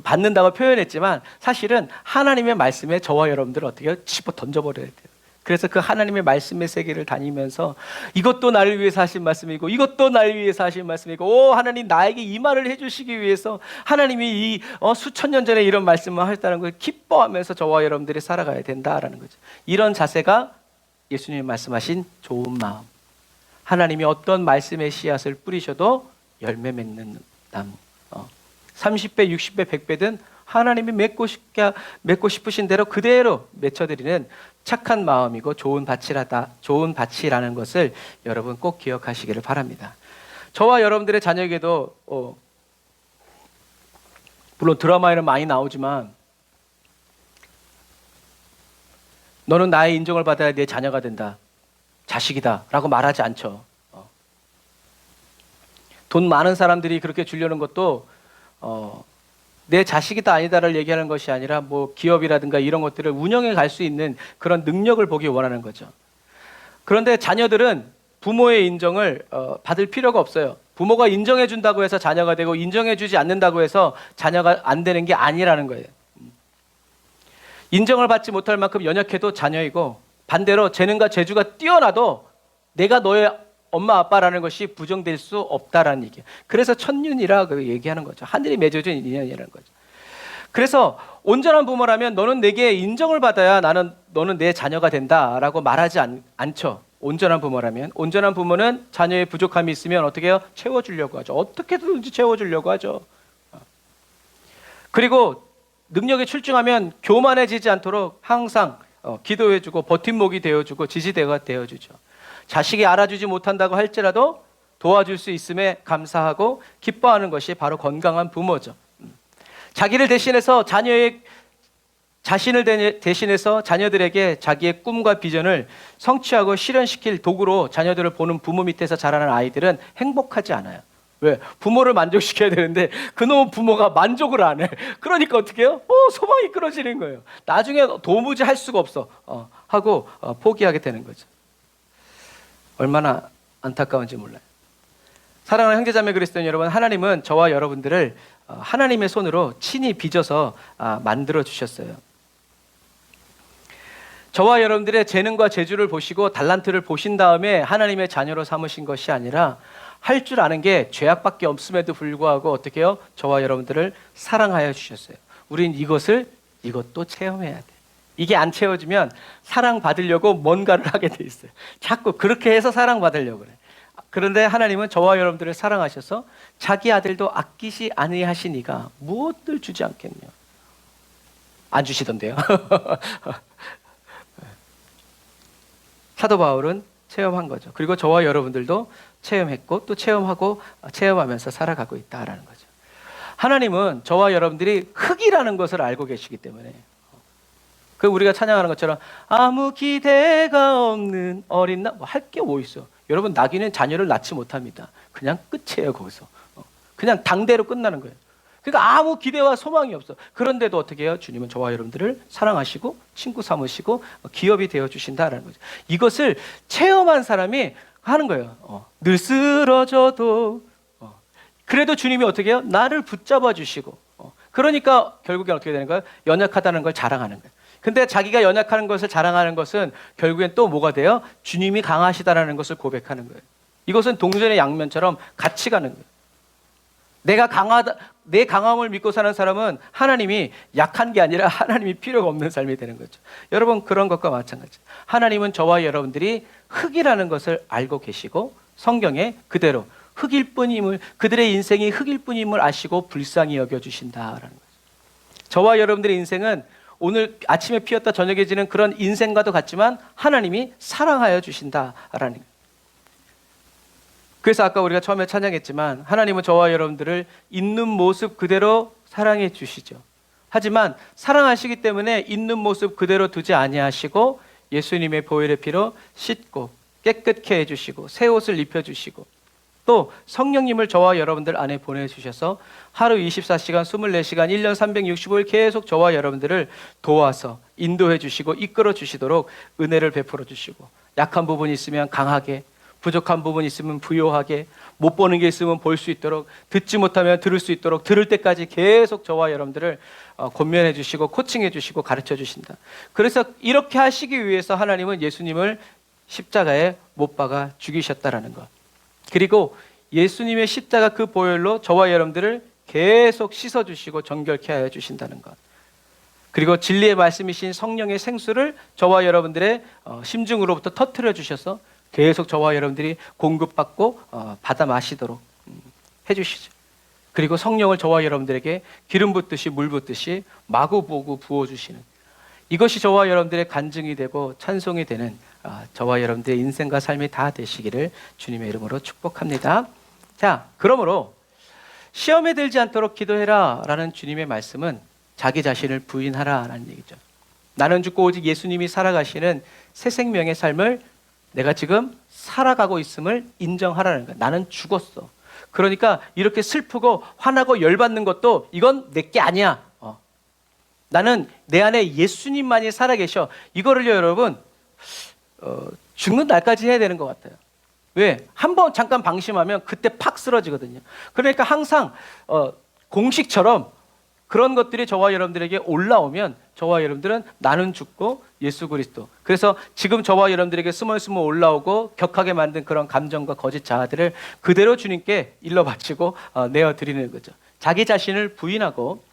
받는다고 표현했지만 사실은 하나님의 말씀에 저와 여러분들을 어떻게 해요? 집어 던져버려야 돼요. 그래서 그 하나님의 말씀의 세계를 다니면서 이것도 나를 위해서 하신 말씀이고 이것도 나를 위해서 하신 말씀이고 오 하나님 나에게 이 말을 해주시기 위해서 하나님이 이 수천 년 전에 이런 말씀을 하셨다는 걸 기뻐하면서 저와 여러분들이 살아가야 된다라는 거죠. 이런 자세가 예수님이 말씀하신 좋은 마음, 하나님이 어떤 말씀의 씨앗을 뿌리셔도 열매 맺는 나무. 30배, 60배, 100배든 하나님이 맺고 싶으신 대로 그대로 맺혀드리는 착한 마음이고 좋은 밭이라는 것을 여러분 꼭 기억하시기를 바랍니다. 저와 여러분들의 자녀에게도 물론 드라마에는 많이 나오지만 너는 나의 인정을 받아야 내 자녀가 된다, 자식이다 라고 말하지 않죠. 돈 많은 사람들이 그렇게 주려는 것도 내 자식이다 아니다를 얘기하는 것이 아니라 뭐 기업이라든가 이런 것들을 운영해 갈 수 있는 그런 능력을 보기 원하는 거죠. 그런데 자녀들은 부모의 인정을 받을 필요가 없어요. 부모가 인정해 준다고 해서 자녀가 되고 인정해 주지 않는다고 해서 자녀가 안 되는 게 아니라는 거예요. 인정을 받지 못할 만큼 연약해도 자녀이고, 반대로 재능과 재주가 뛰어나도 내가 너의 엄마 아빠라는 것이 부정될 수 없다라는 얘기예요. 그래서 천륜이라 얘기하는 거죠. 하늘이 맺어준 인연이라는 거죠. 그래서 온전한 부모라면 너는 내게 인정을 받아야 너는 내 자녀가 된다라고 말하지 않죠. 온전한 부모라면. 온전한 부모는 자녀의 부족함이 있으면 어떻게 해요? 채워주려고 하죠. 어떻게든지 채워주려고 하죠. 그리고 능력이 출중하면 교만해지지 않도록 항상 기도해주고 버팀목이 되어주고 지지대가 되어주죠. 자식이 알아주지 못한다고 할지라도 도와줄 수 있음에 감사하고 기뻐하는 것이 바로 건강한 부모죠. 자신을 대신해서 자녀들에게 자기의 꿈과 비전을 성취하고 실현시킬 도구로 자녀들을 보는 부모 밑에서 자라는 아이들은 행복하지 않아요. 왜? 부모를 만족시켜야 되는데 그놈 부모가 만족을 안 해. 그러니까 어떻게 해요? 소망이 끊어지는 거예요. 나중에 도무지 할 수가 없어 하고 포기하게 되는 거죠. 얼마나 안타까운지 몰라요. 사랑하는 형제자매 그리스도인 여러분, 하나님은 저와 여러분들을 하나님의 손으로 친히 빚어서 만들어 주셨어요. 저와 여러분들의 재능과 재주를 보시고 달란트를 보신 다음에 하나님의 자녀로 삼으신 것이 아니라 할 줄 아는 게 죄악밖에 없음에도 불구하고 어떻게 해요? 저와 여러분들을 사랑하여 주셨어요. 우린 이것도 체험해야 돼. 이게 안 채워지면 사랑받으려고 뭔가를 하게 돼 있어요. 자꾸 그렇게 해서 사랑받으려고 그래. 그런데 하나님은 저와 여러분들을 사랑하셔서 자기 아들도 아끼시 아니하시니가 무엇을 주지 않겠냐. 안 주시던데요. 사도 바울은 체험한 거죠. 그리고 저와 여러분들도 체험했고 또 체험하면서 살아가고 있다라는 거죠. 하나님은 저와 여러분들이 흙이라는 것을 알고 계시기 때문에, 그 우리가 찬양하는 것처럼 아무 기대가 없는 어린 나, 할 게 뭐 있어. 여러분, 나귀는 자녀를 낳지 못합니다. 그냥 끝이에요. 거기서 그냥 당대로 끝나는 거예요. 그러니까 아무 기대와 소망이 없어. 그런데도 어떻게 해요? 주님은 저와 여러분들을 사랑하시고 친구 삼으시고 기업이 되어주신다라는 거죠. 이것을 체험한 사람이 하는 거예요. 늘 쓰러져도 그래도 주님이 어떻게 해요? 나를 붙잡아 주시고, 그러니까 결국엔 어떻게 되는 거예요? 연약하다는 걸 자랑하는 거예요. 근데 자기가 연약한 것을 자랑하는 것은 결국엔 또 뭐가 돼요? 주님이 강하시다라는 것을 고백하는 거예요. 이것은 동전의 양면처럼 같이 가는 거예요. 내 강함을 믿고 사는 사람은 하나님이 약한 게 아니라 하나님이 필요가 없는 삶이 되는 거죠. 여러분, 그런 것과 마찬가지. 하나님은 저와 여러분들이 흙이라는 것을 알고 계시고 성경에 그대로 흙일 뿐임을, 그들의 인생이 흙일 뿐임을 아시고 불쌍히 여겨주신다라는 거죠. 저와 여러분들의 인생은 오늘 아침에 피었다 저녁에 지는 그런 인생과도 같지만 하나님이 사랑하여 주신다라는 거예요. 그래서 아까 우리가 처음에 찬양했지만 하나님은 저와 여러분들을 있는 모습 그대로 사랑해 주시죠. 하지만 사랑하시기 때문에 있는 모습 그대로 두지 아니하시고 예수님의 보혈의 피로 씻고 깨끗게 해주시고 새 옷을 입혀주시고 또 성령님을 저와 여러분들 안에 보내주셔서 하루 24시간 24시간 1년 365일 계속 저와 여러분들을 도와서 인도해 주시고 이끌어 주시도록 은혜를 베풀어 주시고, 약한 부분이 있으면 강하게, 부족한 부분이 있으면 부요하게, 못 보는 게 있으면 볼 수 있도록, 듣지 못하면 들을 수 있도록 들을 때까지 계속 저와 여러분들을 권면해 주시고 코칭해 주시고 가르쳐 주신다. 그래서 이렇게 하시기 위해서 하나님은 예수님을 십자가에 못 박아 죽이셨다라는 것, 그리고 예수님의 십자가 그 보혈로 저와 여러분들을 계속 씻어주시고 정결케 하여 주신다는 것, 그리고 진리의 말씀이신 성령의 생수를 저와 여러분들의 심중으로부터 터뜨려 주셔서 계속 저와 여러분들이 공급받고 받아 마시도록 해주시죠. 그리고 성령을 저와 여러분들에게 기름 붓듯이 물 붓듯이 마구마구 부어주시는, 이것이 저와 여러분들의 간증이 되고 찬송이 되는 저와 여러분들의 인생과 삶이 다 되시기를 주님의 이름으로 축복합니다. 자, 그러므로 시험에 들지 않도록 기도해라 라는 주님의 말씀은 자기 자신을 부인하라 라는 얘기죠. 나는 죽고 오직 예수님이 살아가시는 새 생명의 삶을 내가 지금 살아가고 있음을 인정하라는 거야. 나는 죽었어. 그러니까 이렇게 슬프고 화나고 열받는 것도 이건 내게 아니야. 나는 내 안에 예수님만이 살아계셔. 이거를요 여러분 죽는 날까지 해야 되는 것 같아요. 왜? 한번 잠깐 방심하면 그때 팍 쓰러지거든요. 그러니까 항상 공식처럼 그런 것들이 저와 여러분들에게 올라오면 저와 여러분들은 나는 죽고 예수 그리스도. 그래서 지금 저와 여러분들에게 스멀스멀 올라오고 격하게 만든 그런 감정과 거짓 자아들을 그대로 주님께 일러 바치고 내어드리는 거죠. 자기 자신을 부인하고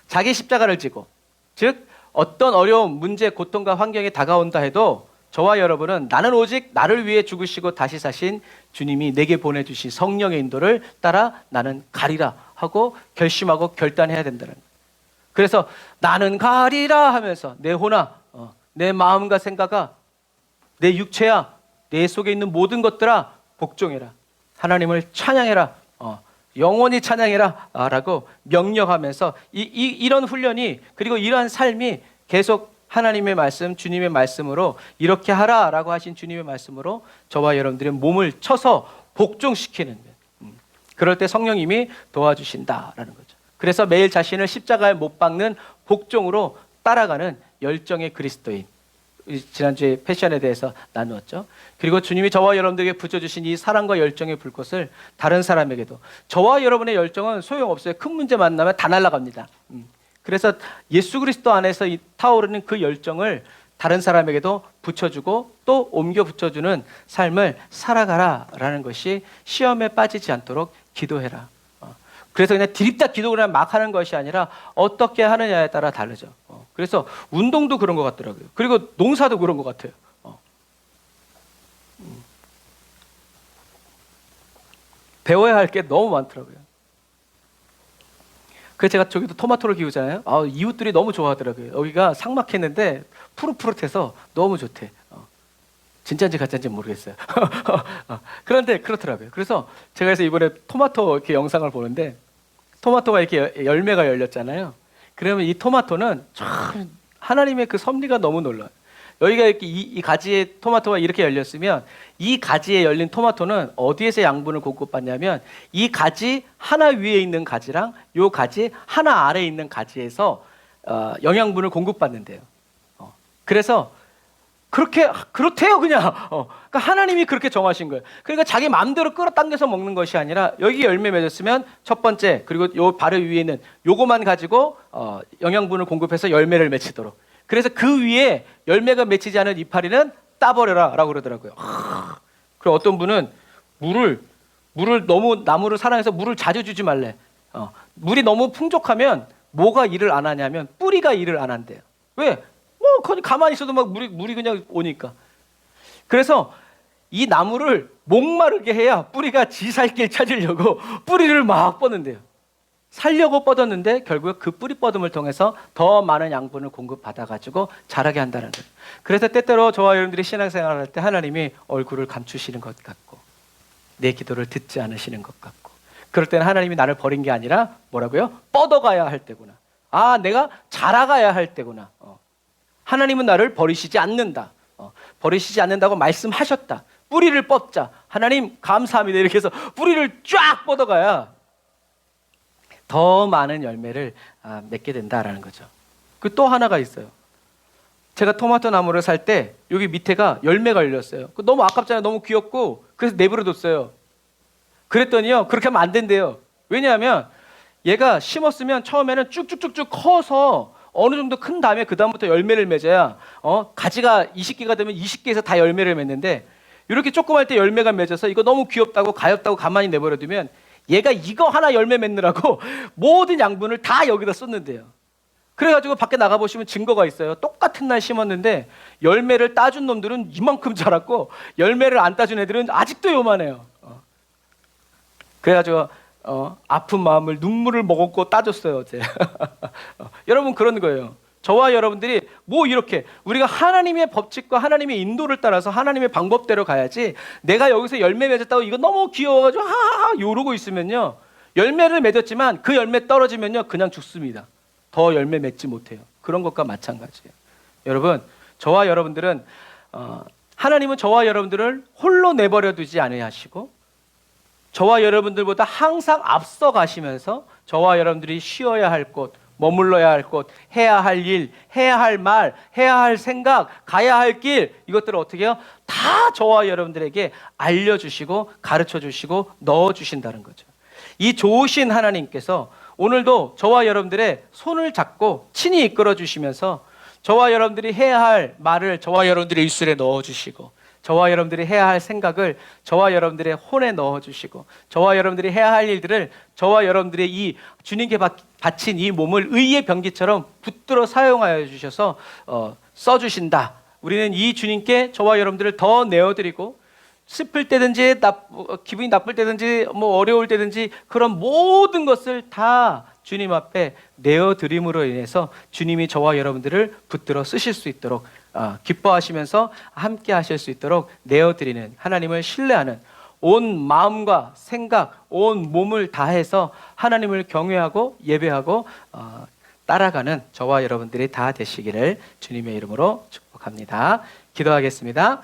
자기 십자가를 지고, 즉 어떤 어려움, 문제, 고통과 환경이 다가온다 해도 저와 여러분은 나는 오직 나를 위해 죽으시고 다시 사신 주님이 내게 보내주신 성령의 인도를 따라 나는 가리라 하고 결심하고 결단해야 된다는 거예요. 그래서 나는 가리라 하면서 내 혼아, 내 마음과 생각아, 내 육체야, 내 속에 있는 모든 것들아 복종해라. 하나님을 찬양해라. 영원히 찬양해라 라고 명령하면서 이런 훈련이, 그리고 이러한 삶이 계속 하나님의 말씀, 주님의 말씀으로 이렇게 하라라고 하신 주님의 말씀으로 저와 여러분들의 몸을 쳐서 복종시키는, 그럴 때 성령님이 도와주신다라는 거죠. 그래서 매일 자신을 십자가에 못 박는 복종으로 따라가는 열정의 그리스도인, 지난주에 패션에 대해서 나누었죠. 그리고 주님이 저와 여러분들에게 붙여주신 이 사랑과 열정의 불꽃을 다른 사람에게도, 저와 여러분의 열정은 소용없어요. 큰 문제 만나면 다 날아갑니다. 그래서 예수 그리스도 안에서 이 타오르는 그 열정을 다른 사람에게도 붙여주고 또 옮겨 붙여주는 삶을 살아가라라는 것이, 시험에 빠지지 않도록 기도해라. 그래서 그냥 디립다 기도를 막 하는 것이 아니라 어떻게 하느냐에 따라 다르죠. 그래서 운동도 그런 것 같더라고요. 그리고 농사도 그런 것 같아요. 배워야 할 게 너무 많더라고요. 그래서 제가 저기도 토마토를 키우잖아요. 이웃들이 너무 좋아하더라고요. 여기가 삭막했는데 푸릇푸릇해서 너무 좋대. 진짜인지 가짜인지 모르겠어요. 그런데 그렇더라고요. 그래서 제가 그래서 이번에 토마토 이렇게 영상을 보는데, 토마토가 이렇게 열매가 열렸잖아요. 그러면 이 토마토는 참 하나님의 그 섭리가 너무 놀라요. 여기가 이렇게 이 가지에 토마토가 이렇게 열렸으면 이 가지에 열린 토마토는 어디에서 양분을 공급받냐면 이 가지 하나 위에 있는 가지랑 요 가지 하나 아래에 있는 가지에서 영양분을 공급받는데요. 그래서 그렇대요 그냥. 그러니까 하나님이 그렇게 정하신 거예요. 그러니까 자기 마음대로 끌어당겨서 먹는 것이 아니라 여기 열매 맺었으면 첫 번째, 그리고 요 바로 위에 있는 요거만 가지고 영양분을 공급해서 열매를 맺히도록. 그래서 그 위에 열매가 맺히지 않은 이파리는 따버려라 라고 그러더라고요. 그리고 어떤 분은 물을 너무 나무를 사랑해서 물을 자주 주지 말래. 물이 너무 풍족하면 뭐가 일을 안 하냐면 뿌리가 일을 안 한대요. 왜? 거기 가만히 있어도 막 물이 그냥 오니까. 그래서 이 나무를 목마르게 해야 뿌리가 지 살 길 찾으려고 뿌리를 막 뻗는데요. 살려고 뻗었는데 결국 그 뿌리 뻗음을 통해서 더 많은 양분을 공급받아가지고 자라게 한다는 거예요. 그래서 때때로 저와 여러분들이 신앙생활을 할 때 하나님이 얼굴을 감추시는 것 같고 내 기도를 듣지 않으시는 것 같고, 그럴 때는 하나님이 나를 버린 게 아니라 뭐라고요? 뻗어가야 할 때구나. 내가 자라가야 할 때구나. 하나님은 나를 버리시지 않는다. 버리시지 않는다고 말씀하셨다. 뿌리를 뻗자. 하나님 감사합니다. 이렇게 해서 뿌리를 쫙 뻗어가야 더 많은 열매를 맺게 된다라는 거죠. 그 또 하나가 있어요. 제가 토마토 나무를 살 때 여기 밑에가 열매가 열렸어요. 너무 아깝잖아요. 너무 귀엽고. 그래서 내버려뒀어요. 그랬더니요, 그렇게 하면 안 된대요. 왜냐하면 얘가 심었으면 처음에는 쭉쭉쭉쭉 커서 어느 정도 큰 다음에 그 다음부터 열매를 맺어야 가지가 20개가 되면 20개에서 다 열매를 맺는데, 이렇게 조그만 때 열매가 맺어서 이거 너무 귀엽다고 가엽다고 가만히 내버려두면 얘가 이거 하나 열매 맺느라고 모든 양분을 다 여기다 쏟는데요. 그래가지고 밖에 나가보시면 증거가 있어요. 똑같은 날 심었는데 열매를 따준 놈들은 이만큼 자랐고 열매를 안 따준 애들은 아직도 요만해요. 그래가지고 아픈 마음을 눈물을 먹었고 따줬어요 어제. 여러분 그런 거예요. 저와 여러분들이 뭐 이렇게 우리가 하나님의 법칙과 하나님의 인도를 따라서 하나님의 방법대로 가야지, 내가 여기서 열매 맺었다고 이거 너무 귀여워가지고 하하하 요러고 있으면요, 열매를 맺었지만 그 열매 떨어지면요 그냥 죽습니다. 더 열매 맺지 못해요. 그런 것과 마찬가지예요. 여러분, 저와 여러분들은 하나님은 저와 여러분들을 홀로 내버려 두지 아니하시고 저와 여러분들보다 항상 앞서 가시면서 저와 여러분들이 쉬어야 할 곳, 머물러야 할 곳, 해야 할 일, 해야 할 말, 해야 할 생각, 가야 할 길, 이것들을 어떻게 해요? 다 저와 여러분들에게 알려주시고 가르쳐주시고 넣어주신다는 거죠. 이 좋으신 하나님께서 오늘도 저와 여러분들의 손을 잡고 친히 이끌어 주시면서 저와 여러분들이 해야 할 말을 저와 여러분들의 입술에 넣어주시고, 저와 여러분들이 해야 할 생각을 저와 여러분들의 혼에 넣어주시고, 저와 여러분들이 해야 할 일들을 저와 여러분들의 이 주님께 바친 이 몸을 의의 병기처럼 붙들어 사용하여 주셔서 써주신다. 우리는 이 주님께 저와 여러분들을 더 내어드리고, 슬플 때든지 기분이 나쁠 때든지 뭐 어려울 때든지 그런 모든 것을 다 주님 앞에 내어드림으로 인해서 주님이 저와 여러분들을 붙들어 쓰실 수 있도록, 기뻐하시면서 함께 하실 수 있도록 내어드리는, 하나님을 신뢰하는 온 마음과 생각, 온 몸을 다해서 하나님을 경외하고 예배하고 따라가는 저와 여러분들이 다 되시기를 주님의 이름으로 축복합니다. 기도하겠습니다.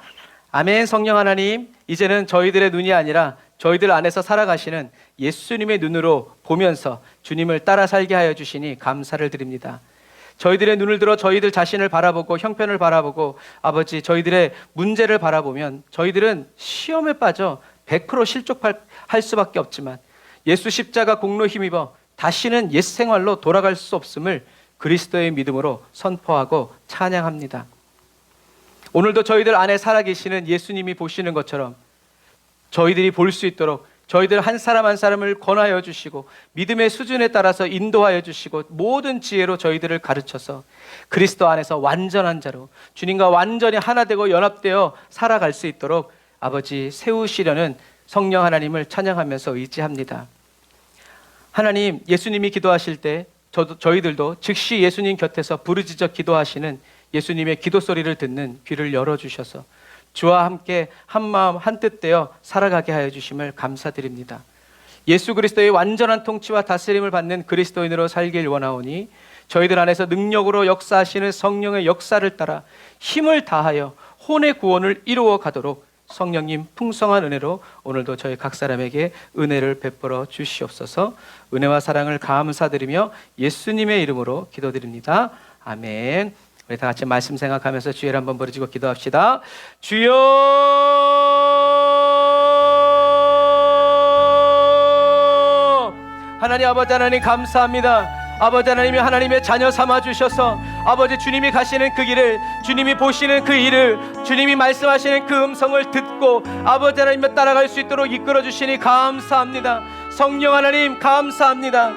아멘. 성령 하나님, 이제는 저희들의 눈이 아니라 저희들 안에서 살아가시는 예수님의 눈으로 보면서 주님을 따라 살게 하여 주시니 감사를 드립니다. 저희들의 눈을 들어 저희들 자신을 바라보고 형편을 바라보고 아버지 저희들의 문제를 바라보면 저희들은 시험에 빠져 100% 실족할 수밖에 없지만 예수 십자가 공로 힘입어 다시는 옛 생활로 돌아갈 수 없음을 그리스도의 믿음으로 선포하고 찬양합니다. 오늘도 저희들 안에 살아계시는 예수님이 보시는 것처럼 저희들이 볼 수 있도록 저희들 한 사람 한 사람을 권하여 주시고 믿음의 수준에 따라서 인도하여 주시고 모든 지혜로 저희들을 가르쳐서 그리스도 안에서 완전한 자로 주님과 완전히 하나 되고 연합되어 살아갈 수 있도록 아버지 세우시려는 성령 하나님을 찬양하면서 의지합니다. 하나님, 예수님이 기도하실 때 저희들도 즉시 예수님 곁에서 부르짖어 기도하시는 예수님의 기도 소리를 듣는 귀를 열어주셔서 주와 함께 한마음 한뜻 되어 살아가게 하여 주심을 감사드립니다. 예수 그리스도의 완전한 통치와 다스림을 받는 그리스도인으로 살길 원하오니 저희들 안에서 능력으로 역사하시는 성령의 역사를 따라 힘을 다하여 혼의 구원을 이루어 가도록 성령님 풍성한 은혜로 오늘도 저희 각 사람에게 은혜를 베풀어 주시옵소서. 은혜와 사랑을 감사드리며 예수님의 이름으로 기도드립니다. 아멘. 우리 다 같이 말씀 생각하면서 주의를 한번 부르짖고 기도합시다. 주여, 하나님 아버지 하나님 감사합니다. 아버지 하나님이 하나님의 자녀 삼아 주셔서 아버지 주님이 가시는 그 길을, 주님이 보시는 그 일을, 주님이 말씀하시는 그 음성을 듣고 아버지 하나님을 따라갈 수 있도록 이끌어 주시니 감사합니다. 성령 하나님 감사합니다.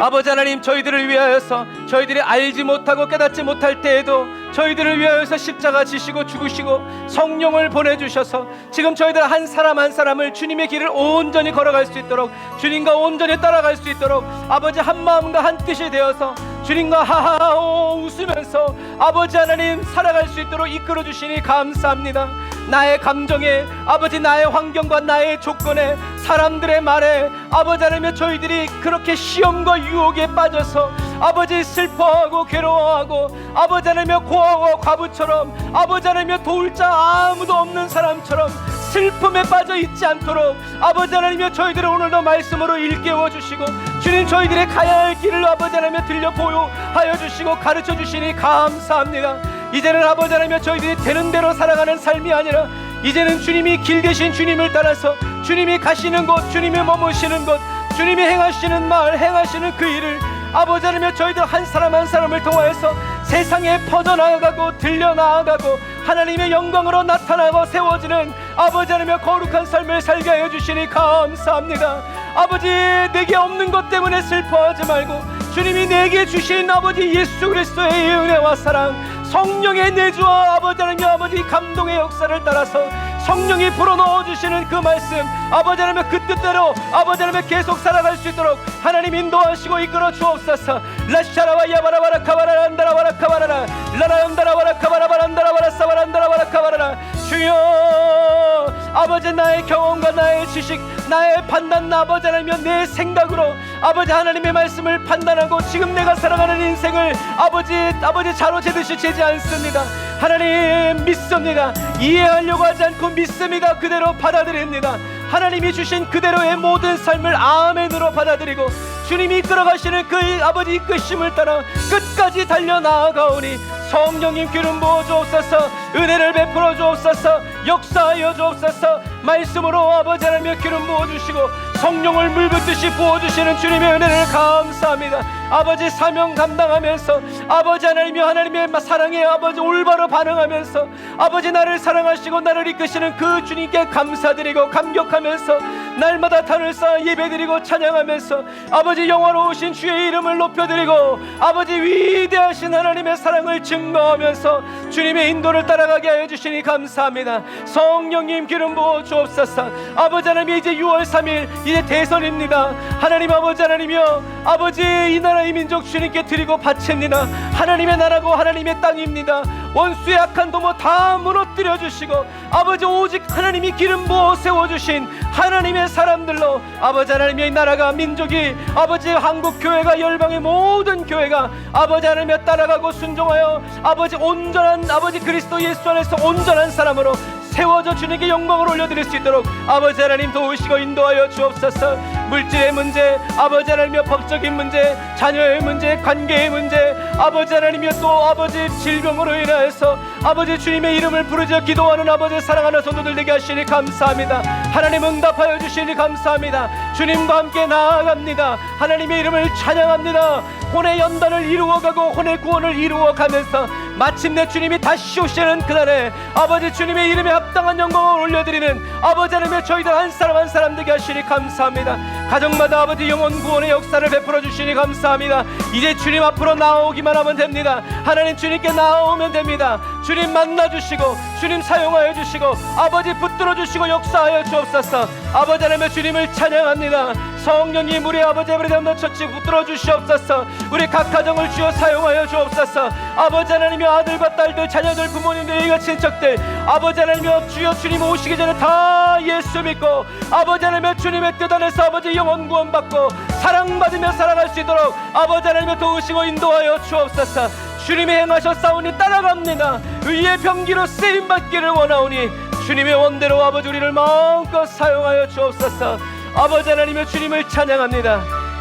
아버지 하나님, 저희들을 위하여서 저희들이 알지 못하고 깨닫지 못할 때에도 저희들을 위하여서 십자가 지시고 죽으시고 성령을 보내주셔서 지금 저희들 한 사람 한 사람을 주님의 길을 온전히 걸어갈 수 있도록, 주님과 온전히 따라갈 수 있도록 아버지 한 마음과 한 뜻이 되어서 주님과 하하오 웃으면서 아버지 하나님 살아갈 수 있도록 이끌어 주시니 감사합니다. 나의 감정에 아버지, 나의 환경과 나의 조건에, 사람들의 말에 아버지 하나님, 저희들이 그렇게 시험과 유혹에 빠져서 아버지 슬퍼하고 괴로워하고 아버지 하나님 고아와 과부처럼 아버지 하나님 도울 자 아무도 없는 사람처럼 슬픔에 빠져 있지 않도록 아버지 하나님 저희들을 오늘도 말씀으로 일깨워 주시고 주님 저희들의 가야 할 길을 아버지 하나님 들려 보여하여 주시고 가르쳐 주시니 감사합니다. 이제는 아버지 하나님 저희들이 되는 대로 살아가는 삶이 아니라 이제는 주님이 길 대신 주님을 따라서 주님이 가시는 곳, 주님이 머무시는 곳, 주님이 행하시는 말, 행하시는 그 일을 아버지 하나님 저희들 한 사람 한 사람을 통하여서 세상에 퍼져나가고 들려나가고 하나님의 영광으로 나타나고 세워지는 아버지 하나님의 거룩한 삶을 살게 하여 주시니 감사합니다. 아버지, 내게 없는 것 때문에 슬퍼하지 말고 주님이 내게 주신 아버지 예수 그리스도의 은혜와 사랑, 성령의 내주와 아버지 하나님 아버지 감동의 역사를 따라서 성령이 불어넣어 주시는 그 말씀, 아버지 하나님 그 뜻대로 아버지 하나님 계속 살아갈 수 있도록 하나님 인도하시고 이끌어 주옵소서. 라샤라와 야바라바라 카바라 안다라바라 카바라라 라라안다라바라 카바라바라 안다라바라 사바란다라바라 카바라라. 주여, 아버지 나의 경험과 나의 지식, 나의 판단, 아버지 하나님 내 생각으로 아버지 하나님의 말씀을 판단하고 지금 내가 살아가는 인생을 아버지 자로 재듯이 재지 않습니다. 하나님 믿습니다. 이해하려고 하지 않고 믿습니다. 그대로 받아들입니다. 하나님이 주신 그대로의 모든 삶을 아멘으로 받아들이고 주님이 이끌어가시는 그 아버지 이끄심을 따라 끝까지 달려나아가오니 성령님 기름 부어 주옵소서. 은혜를 베풀어 주옵소서. 역사하여 주옵소서. 말씀으로 아버지 하나님 기름 부어주시고 성령을 물붓듯이 부어주시는 주님의 은혜를 감사합니다. 아버지 사명 감당하면서 아버지 하나님의 사랑에 아버지 올바로 반응하면서 아버지 나를 사랑하시고 나를 이끄시는 그 주님께 감사드리고 감격하면서 날마다 단을 쌓아 예배드리고 찬양하면서 아버지 영화로우신 주의 이름을 높여드리고 아버지 위대하신 하나님의 사랑을 증거하면서 주님의 인도를 따라가게 하여 주시니 감사합니다. 성령님 기름 부어 주옵소서. 아버지 하나님 이제 6월 3일 이제 대선입니다. 하나님 아버지 하나님이여 아버지 이 나라 이 민족 주님께 드리고 바칩니다. 하나님의 나라고 하나님의 땅입니다. 원수의 악한 도모 다 무너뜨려 주시고 아버지 오직 하나님이 기름 부어 세워주신 하나님의 사람들로 아버지 하나님의 나라가 민족이 아버지 한국교회가 열방의 모든 교회가 아버지 하나님의 따라가고 순종하여 아버지 온전한 아버지 그리스도 예수 안에서 온전한 사람으로 세워져 주님께 영광을 올려드릴 수 있도록 아버지 하나님 도우시고 인도하여 주옵소서. 물질의 문제, 아버지 하나님의 법적인 문제, 자녀의 문제, 관계의 문제, 아버지 하나님이여 또 아버지 질병으로 인하여서 아버지 주님의 이름을 부르짖어 기도하는 아버지 사랑하는 성도들 되게 하시니 감사합니다. 하나님 응답하여 주시니 감사합니다. 주님과 함께 나아갑니다. 하나님의 이름을 찬양합니다. 혼의 연단을 이루어가고 혼의 구원을 이루어가면서 마침내 주님이 다시 오시는 그날에 아버지 주님의 이름에 합당한 영광을 올려드리는 아버지 하나님의 저희들 한 사람 한 사람 되게 하시니 감사합니다. 가정마다 아버지 영혼 구원의 역사를 베풀어 주시니 감사합니다. 이제 주님 앞으로 나오기만 하면 됩니다. 하나님 주님께 나오면 됩니다. 주님 만나주시고 주님 사용하여 주시고 아버지 붙들어 주시고 역사하여 주옵소서. 아버지 하나님의 주님을 찬양합니다. 성령님 우리 아버지 에브리데이 처치 붙들어 주시옵소서. 우리 각 가정을 주여 사용하여 주옵소서. 아버지 하나님의 아들과 딸들 자녀들 부모님들 이가 친척들 아버지 하나님의 주여 주님 오시기 전에 다 예수 믿고 아버지 하나님의 주님의 뜻 안에서 아버지 영혼 구원 받고 사랑받으며 살아갈 수 있도록 아버지 하나님의 도우시고 인도하여 주옵소서. 주님이 행하셨사오니 따라갑니다. 의의 병기로 쓰임받기를 원하오니 주님의 원대로 아버지 우리를 마음껏 사용하여 주옵소서. 아버지 하나님의 주님을 찬양합니다.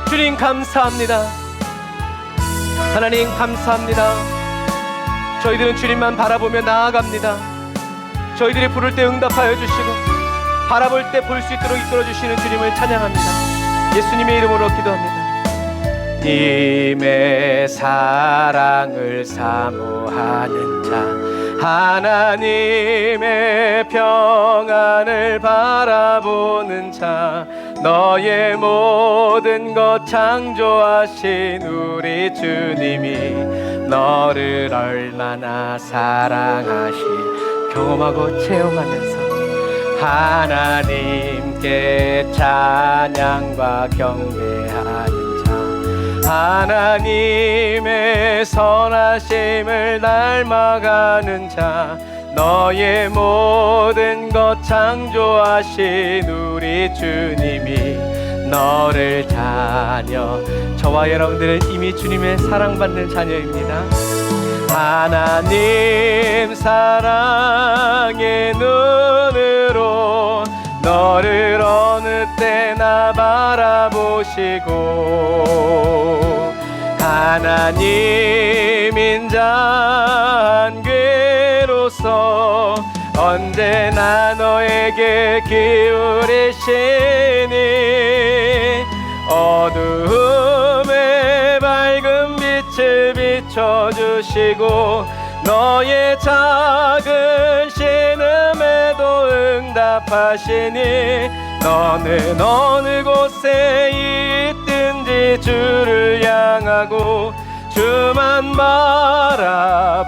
주님 감사합니다. 하나님 감사합니다. 저희들은 주님만 바라보며 나아갑니다. 저희들이 부를 때 응답하여 주시고 바라볼 때 볼 수 있도록 이끌어 주시는 주님을 찬양합니다. 예수님의 이름으로 기도합니다. 님의 사랑을 사모하는 자 하나님의 평안을 바라보는 자 너의 모든 것 창조하신 우리 주님이 너를 얼마나 사랑하시 경험하고 체험하면서 하나님께 찬양과 경배하는 하나님의 선하심을 닮아가는 자 너의 모든 것 창조하신 우리 주님이 너를 자녀 저와 여러분들은 이미 주님의 사랑받는 자녀입니다. 하나님 사랑의 눈으로 너를 어느 때나 바라보시고 하나님 인자한 괴로서 언제나 너에게 기울이시니 어두움에 밝은 빛을 비춰주시고 너의 작은 신음에도 응답하시니 너는 어느 곳에 있든지 주를 향하고 주만 바라볼지라.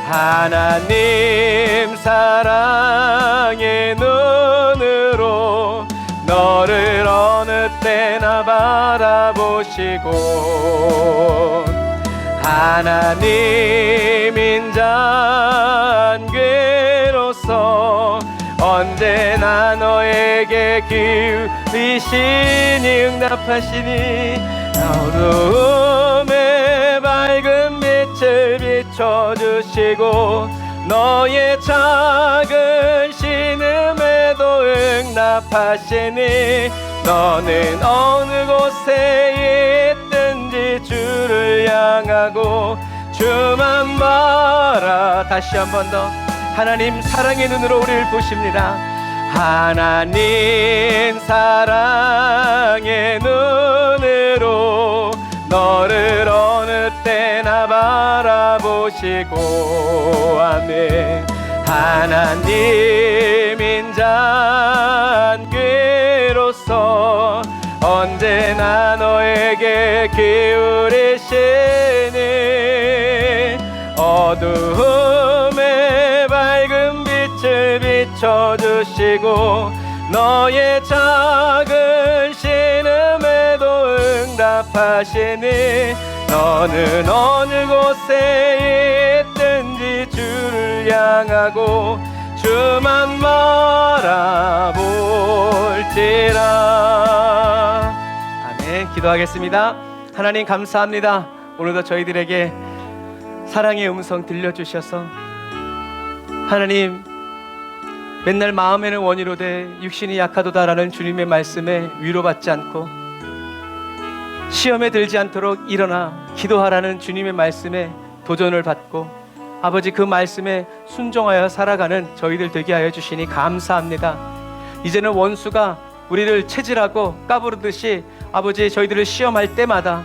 하나님 사랑의 눈으로 너를 어느 때나 바라보시고 하나님 인자한괴로서 언제나 너에게 기울이시니 응답하시니 어두움에 밝은 빛을 비춰주시고 너의 작은 신음에도 응답하시니 너는 어느 곳에 있든지 주를 향하고 주만 바라. 다시 한 번 더 하나님 사랑의 눈으로 우리를 보십니다. 하나님 사랑의 눈으로 너를 어느 때나 바라보시고 아멘. 하나님 인자한괴로서 언제나 너에게 기울이시니 어두움에 밝은 빛을 비춰주시고 너의 작은 신음에도 응답하시니 너는 어느 곳에 있든지 주를 향하고 주만 바라볼지라. 아멘. 기도하겠습니다. 하나님 감사합니다. 오늘도 저희들에게 사랑의 음성 들려주셔서 하나님 맨날 마음에는 원이로되 육신이 약하도다라는 주님의 말씀에 위로받지 않고 시험에 들지 않도록 일어나 기도하라는 주님의 말씀에 도전을 받고 아버지 그 말씀에 순종하여 살아가는 저희들 되게 하여 주시니 감사합니다. 이제는 원수가 우리를 체질하고 까부르듯이 아버지 저희들을 시험할 때마다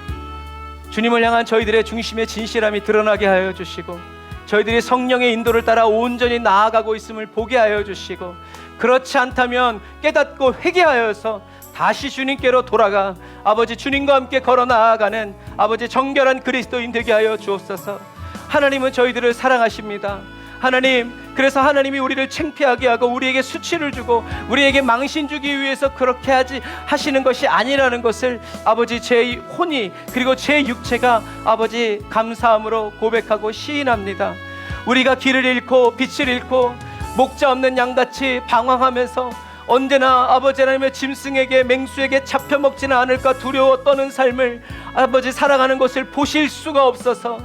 주님을 향한 저희들의 중심의 진실함이 드러나게 하여 주시고 저희들이 성령의 인도를 따라 온전히 나아가고 있음을 보게 하여 주시고 그렇지 않다면 깨닫고 회개하여서 다시 주님께로 돌아가 아버지 주님과 함께 걸어 나아가는 아버지 정결한 그리스도인 되게 하여 주옵소서. 하나님은 저희들을 사랑하십니다. 하나님, 그래서 하나님이 우리를 창피하게 하고 우리에게 수치를 주고 우리에게 망신 주기 위해서 그렇게 하시는 것이 아니라는 것을 아버지 제 혼이 그리고 제 육체가 아버지 감사함으로 고백하고 시인합니다. 우리가 길을 잃고 빛을 잃고 목자 없는 양같이 방황하면서 언제나 아버지 하나님의 짐승에게 맹수에게 잡혀먹지는 않을까 두려워 떠는 삶을 아버지 살아가는 것을 보실 수가 없어서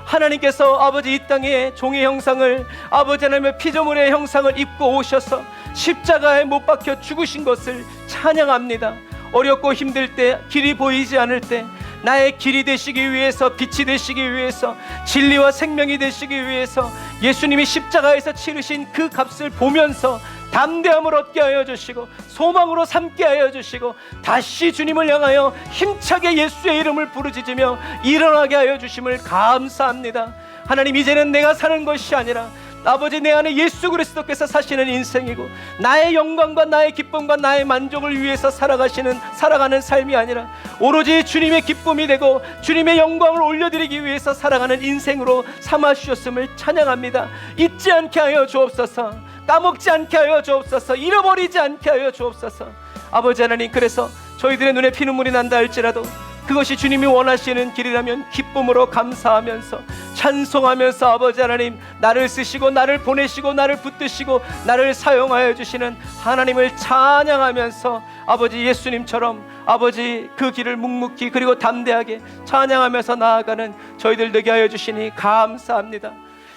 하나님께서 아버지 이 땅에 종의 형상을 아버지 하나님의 피조물의 형상을 입고 오셔서 십자가에 못 박혀 죽으신 것을 찬양합니다. 어렵고 힘들 때 길이 보이지 않을 때 나의 길이 되시기 위해서 빛이 되시기 위해서 진리와 생명이 되시기 위해서 예수님이 십자가에서 치르신 그 값을 보면서 담대함을 얻게 하여 주시고 소망으로 삼게 하여 주시고 다시 주님을 향하여 힘차게 예수의 이름을 부르짖으며 일어나게 하여 주심을 감사합니다. 하나님, 이제는 내가 사는 것이 아니라 아버지 내 안에 예수 그리스도께서 사시는 인생이고 나의 영광과 나의 기쁨과 나의 만족을 위해서 살아가는 삶이 아니라 오로지 주님의 기쁨이 되고 주님의 영광을 올려드리기 위해서 살아가는 인생으로 삼아주셨음을 찬양합니다. 잊지 않게 하여 주옵소서. 까먹지 않게 하여 주옵소서. 잃어버리지 않게 하여 주옵소서. 아버지 하나님, 그래서 저희들의 눈에 피눈물이 난다 할지라도 그것이 주님이 원하시는 길이라면 기쁨으로 감사하면서 찬송하면서 아버지 하나님 나를 쓰시고 나를 보내시고 나를 붙드시고 나를 사용하여 주시는 하나님을 찬양하면서 아버지 예수님처럼 아버지 그 길을 묵묵히 그리고 담대하게 찬양하면서 나아가는 저희들 되게 하여 주시니 감사합니다.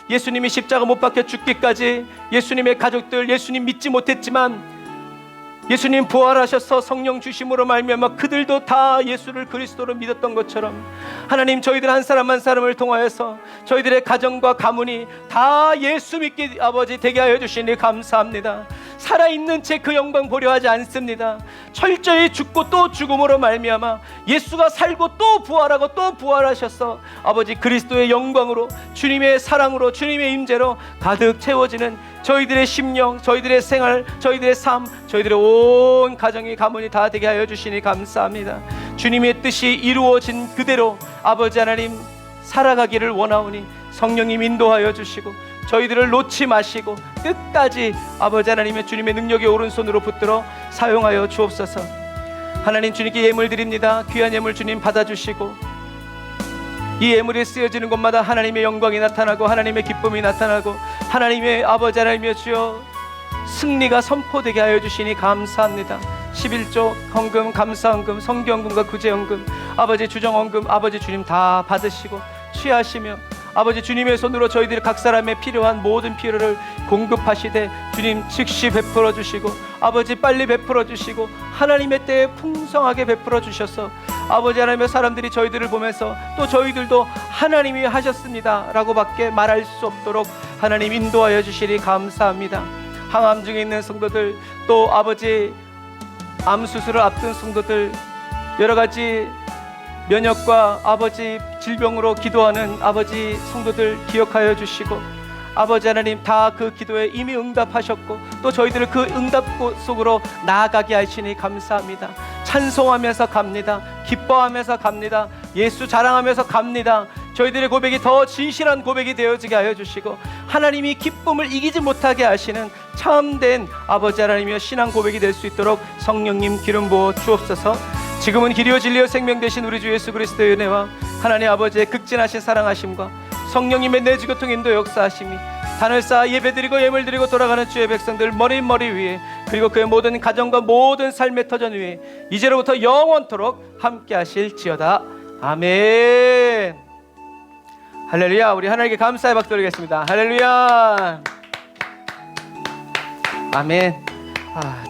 예수님이 십자가 못 박혀 죽기까지 예수님의 가족들 예수님 믿지 못했지만 예수님 부활하셔서 성령 주심으로 말미암아 그들도 다 예수를 그리스도로 믿었던 것처럼 하나님 저희들 한 사람 한 사람을 통하여서 저희들의 가정과 가문이 다 예수 믿게 아버지 되게 하여 주시니 감사합니다. 살아있는 채 그 영광 보려 하지 않습니다. 철저히 죽고 또 죽음으로 말미암아 예수가 살고 또 부활하고 또 부활하셔서 아버지 그리스도의 영광으로, 주님의 사랑으로, 주님의 임재로 가득 채워지는 저희들의 심령, 저희들의 생활, 저희들의 삶, 저희들의 온 가정이 가문이 다 되게 하여 주시니 감사합니다. 주님의 뜻이 이루어진 그대로 아버지 하나님 살아가기를 원하오니 성령님 인도하여 주시고 저희들을 놓지 마시고 끝까지 아버지 하나님의 주님의 능력의 오른손으로 붙들어 사용하여 주옵소서. 하나님, 주님께 예물 드립니다. 귀한 예물 주님 받아주시고 이 예물이 쓰여지는 곳마다 하나님의 영광이 나타나고 하나님의 기쁨이 나타나고 하나님의 아버지 하나님의 주여 승리가 선포되게 하여 주시니 감사합니다. 11조 헌금, 감사헌금, 성경헌금과 구제헌금, 아버지 주정헌금 아버지 주님 다 받으시고 취하시며 아버지 주님의 손으로 저희들이 각 사람의 필요한 모든 필요를 공급하시되 주님 즉시 베풀어 주시고 아버지 빨리 베풀어 주시고 하나님의 때에 풍성하게 베풀어 주셔서 아버지 하나님의 사람들이 저희들을 보면서 또 저희들도 하나님이 하셨습니다 라고 밖에 말할 수 없도록 하나님 인도하여 주시니 감사합니다. 항암 중에 있는 성도들, 또 아버지 암 수술을 앞둔 성도들, 여러 가지 면역과 아버지 질병으로 기도하는 아버지 성도들 기억하여 주시고 아버지 하나님 다 그 기도에 이미 응답하셨고 또 저희들을 그 응답 속으로 나아가게 하시니 감사합니다. 찬송하면서 갑니다. 기뻐하면서 갑니다. 예수 자랑하면서 갑니다. 저희들의 고백이 더 진실한 고백이 되어지게 하여 주시고 하나님이 기쁨을 이기지 못하게 하시는 참된 아버지 하나님의 신앙 고백이 될 수 있도록 성령님 기름 부어 주옵소서. 지금은 길이요 진리요 생명 되신 우리 주 예수 그리스도의 은혜와 하나님 아버지의 극진하신 사랑하심과 성령님의 내주교통 인도 역사하심이 단을 쌓아 예배드리고 예물드리고 돌아가는 주의 백성들 머리 위에 그리고 그의 모든 가정과 모든 삶의 터전 위에 이제로부터 영원토록 함께 하실지어다. 아멘. 할렐루야. 우리 하나님께 감사의 박수 드리겠습니다. 할렐루야. 아멘.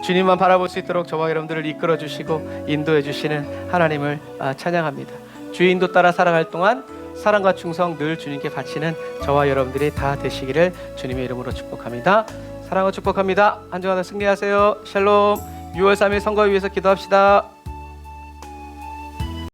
주님만 바라볼 수 있도록 저와 여러분들을 이끌어 주시고 인도해 주시는 하나님을 찬양합니다. 주의 인도 따라 살아갈 동안 사랑과 충성 늘 주님께 바치는 저와 여러분들이 다 되시기를 주님의 이름으로 축복합니다. 사랑과 축복합니다. 한 주간 승리하세요. 샬롬. 6월 3일 선거 위해서 기도합시다.